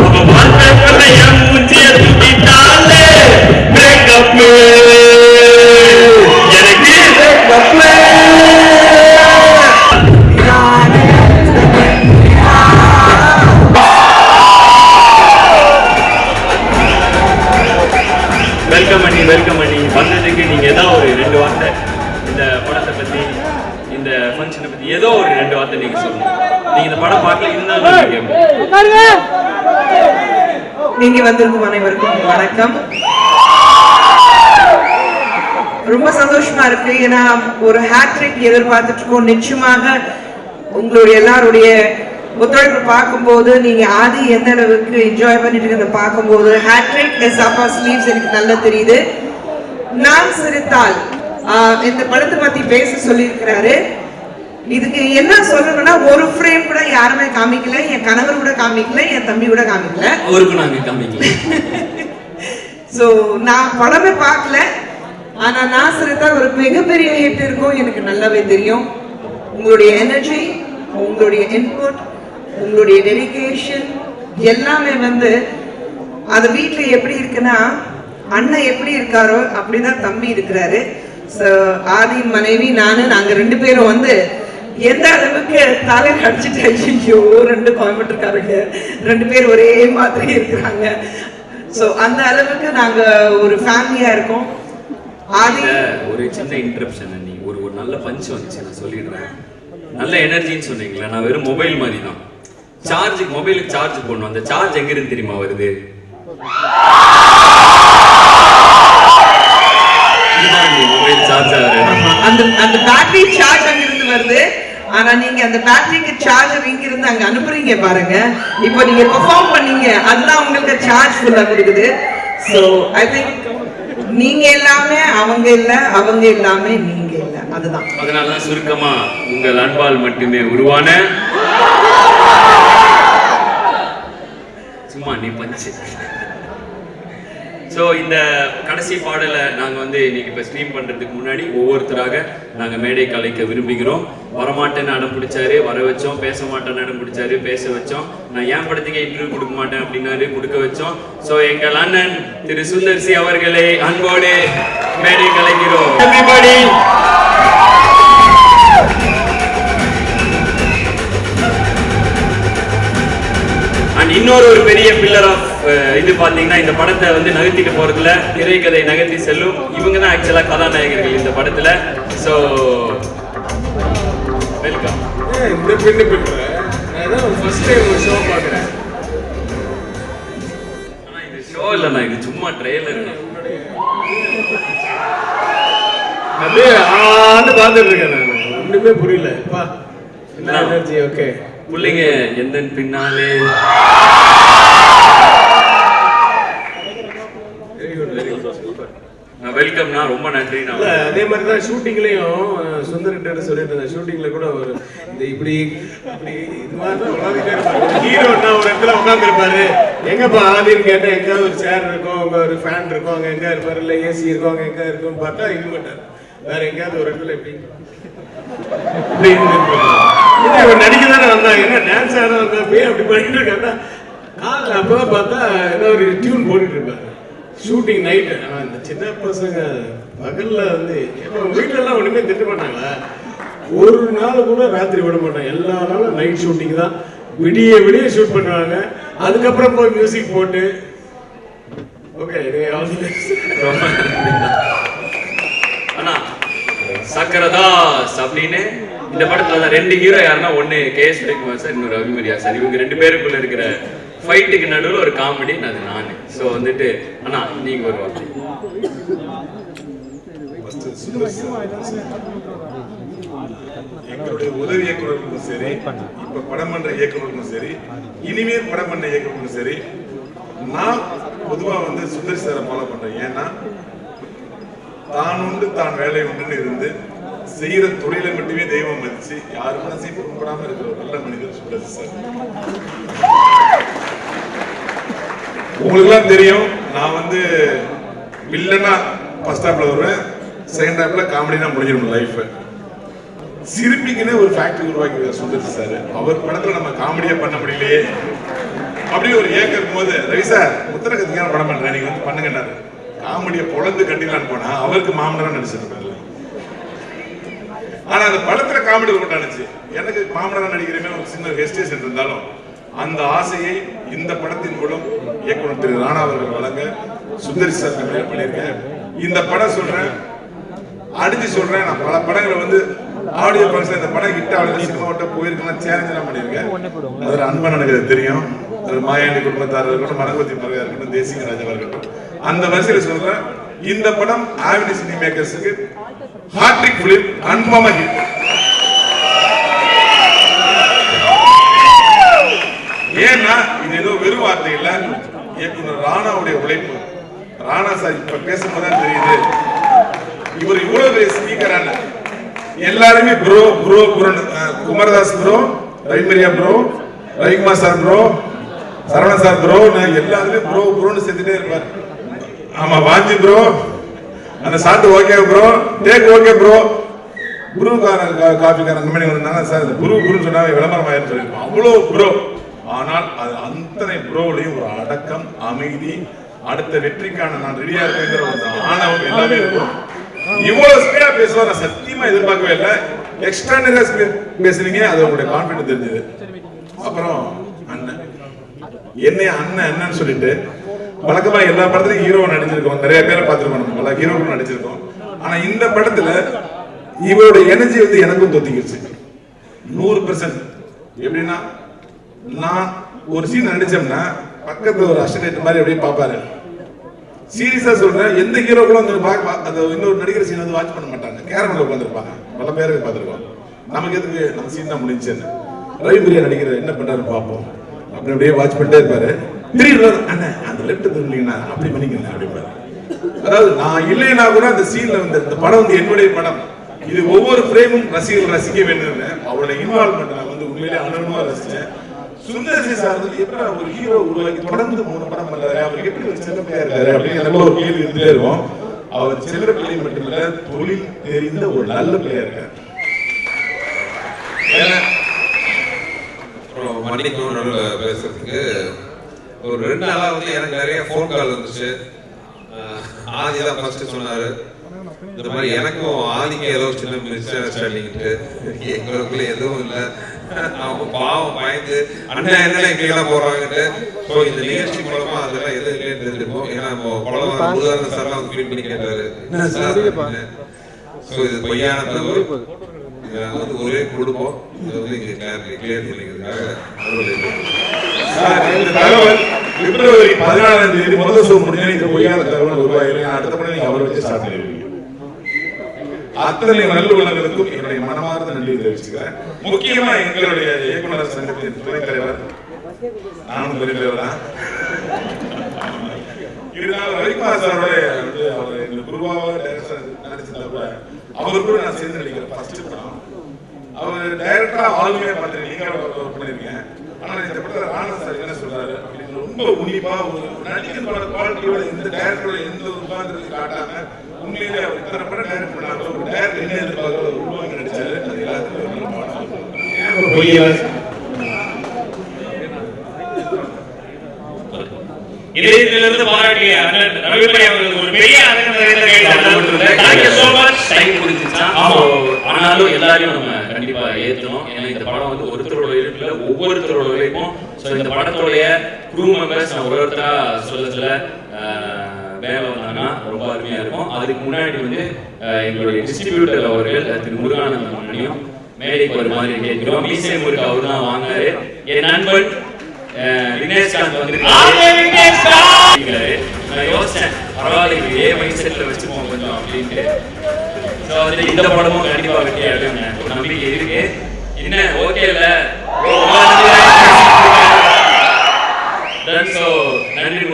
அவ வால்பேப்பர்ல என் மூஞ்சிய தூக்கிட்டாலே பிரேக்கப் எனக்கு வெல்கம் பண்ணி வந்ததுக்கு நீங்க ஏதாவது ஒரு 2 வார்த்தை இந்த படத்தை பத்தி இந்த ஃபங்க்ஷனை பத்தி ஏதோ ஒரு 2 வார்த்தை நீங்க சொல்லணும். நீங்க இந்த படம் பார்க்கல இருந்தாலும் நீங்க வந்திருக்கும் அனைவருக்கும் வணக்கம். ரொம்ப சந்தோஷமா இருக்கு. ஏன்னா ஒரு ஹேட்ரிக் எதிர்பார்த்துட்டு இருக்கோம். நிச்சயமாக உங்களுடைய எல்லாருடைய ஒத்துழைப்பு பார்க்கும்போது நீங்க ஆதி எந்த அளவுக்கு என்ஜாய் பண்ணிட்டு இருக்கிறத பார்க்கும்போது hat trick is up our sleeves எனக்கு நல்லா தெரியுது. நான் சிரித்தால் இந்த படத்தை பத்தி பேச சொல்லியிருக்கிறாரு. இதுக்கு என்ன சொல்லணும்னா ஒரு ஃப்ரேம் கூட யாருமே காமிக்கல. என் கணவர் கூட காமிக்கல, என் தம்பி கூட காமிக்கல. அவருக்கும் நாங்க காமிக்கல. சோ நான் படமே பார்க்கல. ஆனா நான் சிரித்தால் ஒரு மிகப்பெரிய ஹிட் இருக்கும் எனக்கு நல்லாவே தெரியும். உங்களுடைய எனர்ஜி, உங்களுடைய இன்புட், உங்களுடைய டெடிகேஷன் எல்லாமே வந்து அது வீட்டில் எப்படி இருக்குன்னா அண்ணன் எப்படி இருக்காரோ அப்படிதான் தம்பி இருக்கிறாரு. ஆதி மனைவி நாங்க 2 பேரும் வந்து எந்த அளவுக்கு தலையில் அடிச்சுட்டு ஐயோ 2 கோயம்புத்தூர்காரங்க 2 பேர் ஒரே மாதிரி இருக்கிறாங்க. ஸோ அந்த அளவுக்கு நாங்க ஒரு ஃபேமிலியா இருக்கோம். ஆதி ஒரு சின்ன இன்டரப்ஷன், நீ ஒரு நல்ல பஞ்ச் வந்துச்சு, நான் சொல்லிடுறேன். நல்ல எனர்ஜின்னு சொன்னீங்களா, நான் வெறும் மொபைல் மாதிரி தான். மொபைலுக்கு சார்ஜ் போடணும். அந்த சார்ஜ் எங்க இருந்து தெரியுமா வருது? மொபைல் சார்ஜ் அந்த பேட்டரி சார்ஜ் அங்க இருந்து வருது. ஆனா நீங்க அந்த பேட்டரிக்கு சார்ஜர் இங்க இருந்து அங்க அனுப்புறீங்க பாருங்க. இப்போ நீங்க பெர்ஃபார்ம் பண்ணீங்க, அதுதான் உங்களுக்கு சார்ஜ் ஃபுல்லா கொடுக்குது. சோ ஐ திங்க் நீங்க எல்லாமே அவங்க இல்ல, அவங்க எல்லாமே நீங்க இல்ல, அதுதான். அதனாலதான் சுருக்கமா உங்கள் அன்பால் மட்டுமே உருவான சும்மா நீ பஞ்சு. ஸோ இந்த கடைசி பாடலை நாங்கள் வந்து இன்னைக்கு இப்போ ஸ்ட்ரீம் பண்ணுறதுக்கு முன்னாடி ஒவ்வொருத்தராக நாங்கள் மேடை கலைக்க விரும்புகிறோம். வரமாட்டேன்னு அடம் பிடிச்சாரு, வர வச்சோம். பேச மாட்டேன்னு அடம் பிடிச்சாரு, பேச வச்சோம். நான் ஏன் படத்துக்கு இன்டர்வியூ கொடுக்க மாட்டேன் அப்படின்னாரு, கொடுக்க வச்சோம். ஸோ எங்கள் அண்ணன் திரு சுந்தர் சி அவர்களை அன்போடு மேடை கலைக்கிறோம். Everybody. இன்னொரு பெரிய பில்லர் ஆஃப் இது பாத்தீங்கன்னா, இந்த படத்தை வந்து நகர்த்திட்டு போறதுல திரைக்கதை நகர்த்தி செல்லும் இவங்க தான் ஆக்சுவலா கதாநாயகர்கள் இந்த படத்துல. So welcome. இந்த பெண்ணு நான் ஃபர்ஸ்ட் டைம் ஒரு ஷோ பார்க்குறேன். ஆனால் இது ஷோ இல்லைண்ணா, இது சும்மா ட்ரெய்லர். அப்படியே ஆண்டு பார்த்துட்டு இருக்கேன் நான், ஒன்றுமே புரியல. Energy okay. பிள்ளைங்க எந்த பின்னாலே வெல்கம்னா ரொம்ப நன்றி. அதே மாதிரி தான் ஷூட்டிங்லையும் சுந்தர்கிட்ட சொல்லிட்டு இருந்தேன். ஷூட்டிங்ல கூட ஒரு இந்த இப்படி அப்படி இது மாதிரி தான் உட்காந்துட்டே இருப்பாரு. ஹீரோன்னா ஒரு இடத்துல உட்காந்துருப்பாரு. எங்கப்பா ஆதின்னு கேட்டேன், எங்கேயாவது ஒரு சேர் இருக்கும், அங்கே ஒரு ஃபேன் இருக்கும், அங்கே எங்கே இருப்பாரு, இல்லை ஏசி இருக்கும், அங்கே எங்கே இருக்குன்னு பார்த்தா இருக்க மாட்டார். வேற எங்கேயாவது ஒரு இடத்துல எப்படி நடிக்க தானே வந்தாங்க, என்ன டான்ஸ் ஆட வந்தா அப்படி பண்ணிட்டு இருக்காங்க. காலில் அப்பதான் பார்த்தா ஏதோ ஒரு டியூன் போட்டுட்டு இருப்பாரு. Shooting night. இந்த சின்ன பசங்க பகல்ல வந்து வீட்டுல எல்லாம் ஒண்ணுமே திட்ட மாட்டாங்களா? ஒரு நாள் கூட ராத்திரி விட மாட்டாங்க. எல்லா நாளும் நைட் ஷூட்டிங் தான். விடிய விடிய ஷூட் பண்ணுவாங்க. அதுக்கப்புறம் போய் மியூசிக் போட்டு ஓகே. அண்ணா சக்கரதாஸ் அப்படின்னு இந்த படத்துல 2 ஹீரோ யாருன்னா, ஒன்னு KS ரவிக்குமார் சார், இன்னொரு அபிமரியா சார். இவங்க 2 பேருக்குள்ள இருக்கிற ஃபைட்டுக்கு நடுவில் ஒரு காமெடி, அது நான். ஸோ வந்துட்டு அண்ணா நீங்க ஒரு வார்த்தை. எங்களுடைய உதவி இயக்குநர்களுக்கும் சரி, இப்ப படம் பண்ற இயக்குநர்களுக்கும் சரி, இனிமேல் படம் பண்ண இயக்குநர்களுக்கும் சரி, நான் பொதுவா வந்து சுந்தர் சாரை ஃபாலோ பண்றேன். ஏன்னா தான் உண்டு தான் வேலை உண்டுன்னு இருந்து செய்யற தொழிலை மட்டுமே தெய்வம் மதிச்சு யாரு மனசையும் புறப்படாம இருக்கிற ஒரு நல்ல மனிதர் சுந்தர் சார். உங்களுக்கு எல்லாம் தெரியும், நான் வந்து வில்லனா ஃபர்ஸ்ட் ஹாப்ல வருவேன், செகண்ட் ஹாப்ல காமெடினா முடிஞ்சிடும் லைஃப். சிரிப்பிங்கன்னு ஒரு ஃபேக்டரி உருவாக்கி சுந்தர் சார். அவர் படத்துல நம்ம காமெடியா பண்ண முடியலையே அப்படி ஒரு ஏக்கம் இருக்கும்போது, ரவி சார் முத்தரகத்துக்கான படம் பண்றேன், நீங்க வந்து பண்ணுங்கன்னாரு. காமெடியை பொழந்து கட்டிலான்னு போனா அவருக்கு மாமனாரா நடிச்சிருக்காரு. ஆனா அந்த படத்துல காமெடி கொண்டாடுச்சு. எனக்கு மாமனாரா நடிக்கிறேன்னு ஒரு சின்ன ஹெஸ்டேஷன் இருந்தாலும் அந்த ஆசையை இந்த படத்தின் மூலம் இயக்குனர் திரு ராணா அவர்கள் வழங்க சுந்தரி சார் பண்ணியிருக்கேன். இந்த படம் சொல்றேன், அடிச்சு சொல்றேன், நான் பல படங்களை வந்து ஆடியோ ஃபங்க்ஷன் இந்த படம் ஹிட் ஆகுது சினிமாவிட்ட போயிருக்கேன், சேலஞ்ச் எல்லாம் பண்ணியிருக்கேன். அதில் அன்பன் எனக்கு தெரியும், அதில் மாயாண்டி குடும்பத்தார் இருக்கட்டும், மனகோத்தி மறையா இருக்கட்டும், தேசிக ராஜாவா இருக்கட்டும். அந்த வரிசையில் சொல்றேன், இந்த படம் ஆவினி சினி மேக்கர்ஸுக்கு ஹாட்ரிக் பிலிம், கன்ஃபார்மா ஹிட். ஏன்னா இது ஏதோ வெறும் வார்த்தை இல்ல, இயக்குனர் ராணாவுடைய உழைப்பு. ராணா சார் இப்ப பேசும்போது தெரியுது, இவர் இவ்வளவு பெரிய ஸ்பீக்கரான எல்லாருமே bro bro bro, Kumaradas bro, Ravi Mariya bro, Ravikumar sir bro, Saravana sir bro, எல்லாருமே ப்ரோ ப்ரோன்னு சேர்த்துட்டே இருப்பார். ஆமா வாஞ்சி ப்ரோ, அந்த shot okay bro, take okay bro, குருக்காரன் காஃபிக்காரன் கம்பெனி வந்தாங்க சார், குரு குருன்னு சொன்னாங்க விளம்பரம் ஆயிரம் சொல்லியிருக்கோம். அவ்வளோ ப்ரோ. ஆனால் அது அத்தனை ப்ரோலையும் ஒரு அடக்கம், அமைதி, அடுத்த வெற்றிக்கான நான் ரெடியா இருக்கேங்கிற ஒரு ஆணவம் எல்லாமே இருக்கும். இவ்வளவு ஸ்பீடா பேசுவா நான் சத்தியமா எதிர்பார்க்கவே இல்லை. எக்ஸ்ட்ரானரியா பேசுறீங்க, அது உங்களுடைய கான்பிடன்ஸ் தெரிஞ்சது. அப்புறம் அண்ணன் என்னைய அண்ணன் சொல்லிட்டு வழக்கமா எல்லா படத்துலயும் ஹீரோ நடிச்சிருக்கோம், நிறைய பேரை பார்த்திருக்கோம், நம்ம பல ஹீரோக்களும் நடிச்சிருக்கோம். ஆனா இந்த படத்துல இவரோட எனர்ஜி வந்து எனக்கும் தொத்திக்கிச்சு 100%. எப்படின்னா நான் ஒரு சீன் நடிச்சோம்னா பக்கத்துல ஒரு அசிஸ்டன்ட் மாதிரி அப்படியே பாப்பாரு. சீரியஸா சொல்றேன், எந்த ஹீரோக்களும் அந்த இன்னொரு நடிகர் சீன் வந்து வாட்ச் பண்ண மாட்டாங்க, கேரம்ல உட்காந்துருப்பாங்க. பல பேரை பார்த்துருக்கோம். நமக்கு எதுக்கு நம்ம சீன் தான் முடிஞ்சுன்னு ரவிபிரியா நடிக்கிற என்ன பண்றாருன்னு பார்ப்போம். அப்படி அப்படியே வாட்ச் பண்ணிட்டே இருப்பாரு. திடீர்னு அண்ணன் அந்த லெஃப்ட் திரும்பிங்கன்னா அப்படி பண்ணிக்கல அப்படிப்பாரு. அதாவது நான் இல்லைன்னா கூட அந்த சீன்ல வந்து இந்த படம் வந்து என்னுடைய படம், இது ஒவ்வொரு ஃப்ரேமும் ரசிகர்கள் ரசிக்க வேண்டும். அவருடைய இன்வால்வ்மெண்ட் நான் வந்து உண்மையிலே அனுபவமா ரசிச்சேன். சுந்தர்சி சார் வந்து எப்படி ஒரு ஹீரோ உருவாக்கி தொடர்ந்து 3 படம் பண்ணாரு, அவருக்கு எப்படி ஒரு சின்ன பிள்ளையா இருக்காரு அப்படின்னு எனக்கு ஒரு கேள்வி இருந்துட்டே இருக்கும். அவர் சின்ன பிள்ளை மட்டுமில்ல, தொழில் தெரிந்த ஒரு நல்ல பிள்ளையா இருக்காரு. மன்னிக்கும் பேசுறதுக்கு ஒரு 2 நாளா வந்து எனக்கு நிறைய ஃபோன் கால் வந்துச்சு. ஆதி தான் ஃபர்ஸ்ட் சொன்னாரு, இந்த மாதிரி எனக்கும் ஆதிக்கு ஏதோ சின்ன மிஸ் அண்டர்ஸ்டாண்டிங்ட்டு, எங்களுக்குள்ள எதுவும் இல்லை, அவங்க பாவம் பயந்து அண்ணன் என்ன எங்கெல்லாம் போடுறாங்கட்டு. ஸோ இந்த நிகழ்ச்சி மூலமா அதெல்லாம் எதுவும் இல்லைன்னு தெரிஞ்சுப்போம். ஏன்னா படம் முருகானந்த சார்லாம் வந்து ஃபீல் பண்ணி கேட்டாரு என்ன சார் அப்படின்னு. ஸோ இது பொய்யான தகவல். வந்து ஒரே குடும்பம், இது வந்து இங்க கிளியர் பண்ணிக்கிறதுக்காக தகவல் பிப்ரவரி 14ஆம் தேதி முதல் ஷோ முடிஞ்சா இந்த பொய்யான தகவல் உருவாயிரும். அடுத்த படம் நீங்க அவரை வச்சு ஸ்டார்ட் பண்ணிடுவீங்க. அத்தனை நல்ல உள்ளங்களுக்கும் என்னுடைய மனமார்ந்த நன்றி தெரிவிச்சுக்கிறேன். முக்கியமா எங்களுடைய இயக்குனர் சங்கத்தின் துணைத் தலைவர், நானும் துணைத் தலைவர் தான் இருந்தாலும் ரவிக்குமார் சாரோட வந்து அவர் எங்களுக்கு குருவாக நினைச்சிருந்தப்ப அவர் கூட நான் சேர்ந்து நடிக்கிறேன். ஃபர்ஸ்ட் படம் அவர் டைரக்டரா ஆளுமையா பார்த்துருக்கேன், நீங்க ஒர்க் பண்ணிருக்கீங்க. ஆனா இந்த படத்துல ராணா சார் என்ன சொல்றாரு அப்படின்னு ரொம்ப உன்னிப்பா ஒரு நடிகர்களோட குவாலிட்டியோட இந்த டைரக்டரோட எந்த ஒரு உபாதத்தையும் காட்டாம உண்மையிலே அவர் இத்தனை படம் டைரக்ட் பண்ணாங்க. ஒரு டைரக்டர் என்ன எதிர்பார்க்கிற ஒரு உருவாக்கி நடிச்சாரு. அது எல்லாத்துக்கும் இதயத்திலிருந்து பாராட்டிய அண்ணன் ரவிபிரியா அவர்களுக்கு ஒரு பெரிய ஆனாலும் எல்லாரையும் நம்ம கண்டிப்பா ஏத்தணும். ஏன்னா இந்த படம் வந்து ஒருத்தரோட இருக்குல்ல, ஒவ்வொருத்தரோட உழைப்பும். இந்த படத்தோடைய க்ரூ மெம்பர்ஸ் நான் ஒருத்தரா சொல்ல வேலை வந்தாங்கன்னா ரொம்ப அருமையா இருக்கும். அதுக்கு முன்னாடி வந்து எங்களுடைய டிஸ்ட்ரிபியூட்டர் அவர்கள் திரு முருகானந்தம் மணியும் மேடைக்கு ஒரு மாதிரி கேட்கிறோம். மீசை முருகா அவர் தான் வாங்காரு. என் நண்பன் விக்னேஷ்காந்த் வந்து நான் யோசிச்சேன், பரவாயில்ல ஏ மைண்ட் செட்ல வச்சுப்போம் கொஞ்சம் அப்படின்ட்டு. ஸோ வந்து இந்த படமும் கண்டிப்பா வெற்றி அடையும் ஒரு நம்பிக்கை இருக்கு. என்ன ஓகே இல்ல நன்றி.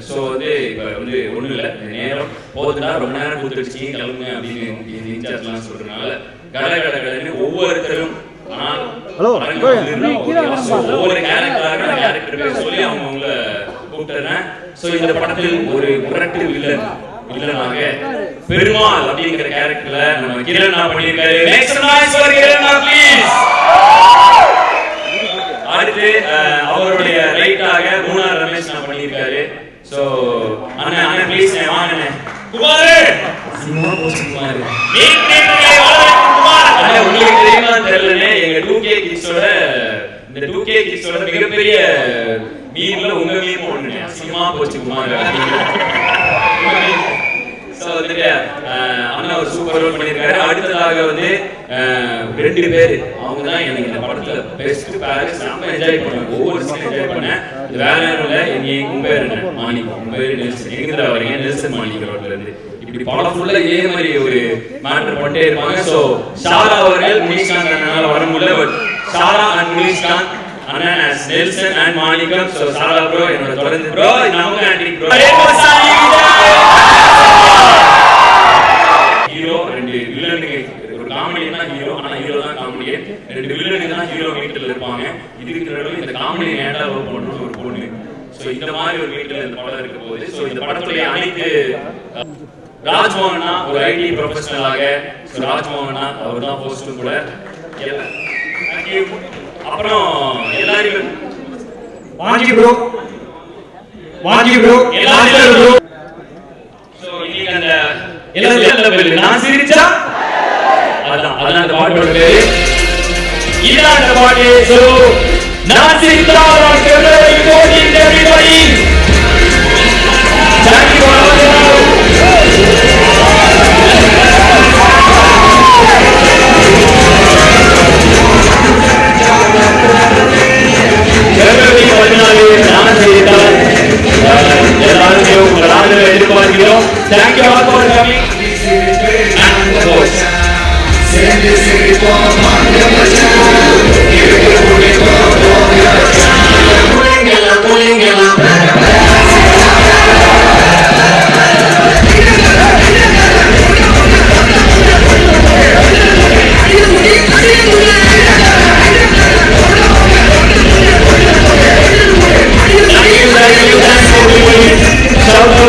ஸோ வந்து இப்போ வந்து ஒன்றும் இல்லை, நேரம் போகுதுன்னா ரொம்ப நேரம் கொடுத்துடுச்சு கிளம்புங்க அப்படின்னு இன்சார்ஜ்லாம் சொல்றதுனால கடன்னு ஒவ்வொருத்தரும் ஒவ்வொரு கேரக்டர் சொல்லி அவங்கள கூப்பிட்டுறேன். ஸோ இந்த படத்தில் ஒரு புரட்டு வில்லனாக பெருமாள் அப்படிங்கிற கேரக்டர்ல நம்ம கிரண் பண்ணியிருக்காரு. அடுத்து அவருடைய ரைட்டாக மூணார் ரமேஷ் பண்ணியிருக்காரு. சோ அண்ணன் ப்ளீஸ் வாங்கண்ணே குமார். உங்களுக்கு தெரியுமா தெரியலனே, எங்க 2K கிட்ஸோட இந்த 2K கிட்ஸோட மிகப்பெரிய மீன்ல உங்க மீன் ஒண்ணு அசிங்கமா போச்சு குமார். அண்ணா ஒரு சூப்பர் ரோல் பண்ணியிருக்காரு. அடுத்ததாக வந்து 2 பேர் அவங்க தான் எனக்கு இந்த படத்துல பெஸ்ட் பேர். செம்ம என்ஜாய் பண்ணேன், ஒவ்வொரு சீன் என்ஜாய் பண்ணேன். வேற யாரும் இல்லை, உங்க பேர் என்ன மாணிக்கம், உங்க பேர் நெல்சன். எங்கிட்ட வரீங்க? நெல்சன் மாணிக்க ரோட்ல இருந்து. இப்படி படம் ஃபுல்லா இதே மாதிரி ஒரு மேட்டர் பண்ணிட்டே இருப்பாங்க. ஸோ ஷாரா அவர்கள் முனிஷ்காந்த் அண்ணனால வர முடியல, பட் ஷாரா அண்ட் முனிஷ்காந்த் அண்ணன் as Nelson and Manikkam. So Shara bro என்னோட தொடர்ந்து ப்ரோ நம்ம ஆண்டிக் ப்ரோ ஹீரோ 2 வில்லனுக்கு ஒரு காமெடினா ஹீரோ, ஆனா ஹீரோ தான் காமெடியே. 2 வில்லனுக்கு தான் ஹீரோ வீட்டில் இருப்பாங்க. இதுக்கு நடுவில் இந்த காமெடி ஏண்டா ஒர்க் பண்ணணும் ஒரு பொண்ணு. ஸோ இந்த மாதிரி ஒரு வீட்டில் இந்த படம் இருக்க போகுது. ஸோ இந்த படத்துடைய அனைத்து ராஜ்மோகனா ஒரு ஐடி ப்ரொஃபஷனலாக ராஜ்மோகனா அவர் தான் போஸ்டும் கூட. அப்புறம் எல்லாரும் வாஞ்சி ப்ரோ எல்லாரும் ப்ரோ. சோ இன்னைக்கு அந்த எல்லாரும் நான் சிரிச்சா அதான் அந்த பாட்டோட பேரு. இதான் அந்த பாட்டு. சோ நான் சிரித்தா everybody. Thank you all. எல்லாருமே உங்கள் ஆதரவை எதிர்பார்க்கிறோம். Thank you all for coming. And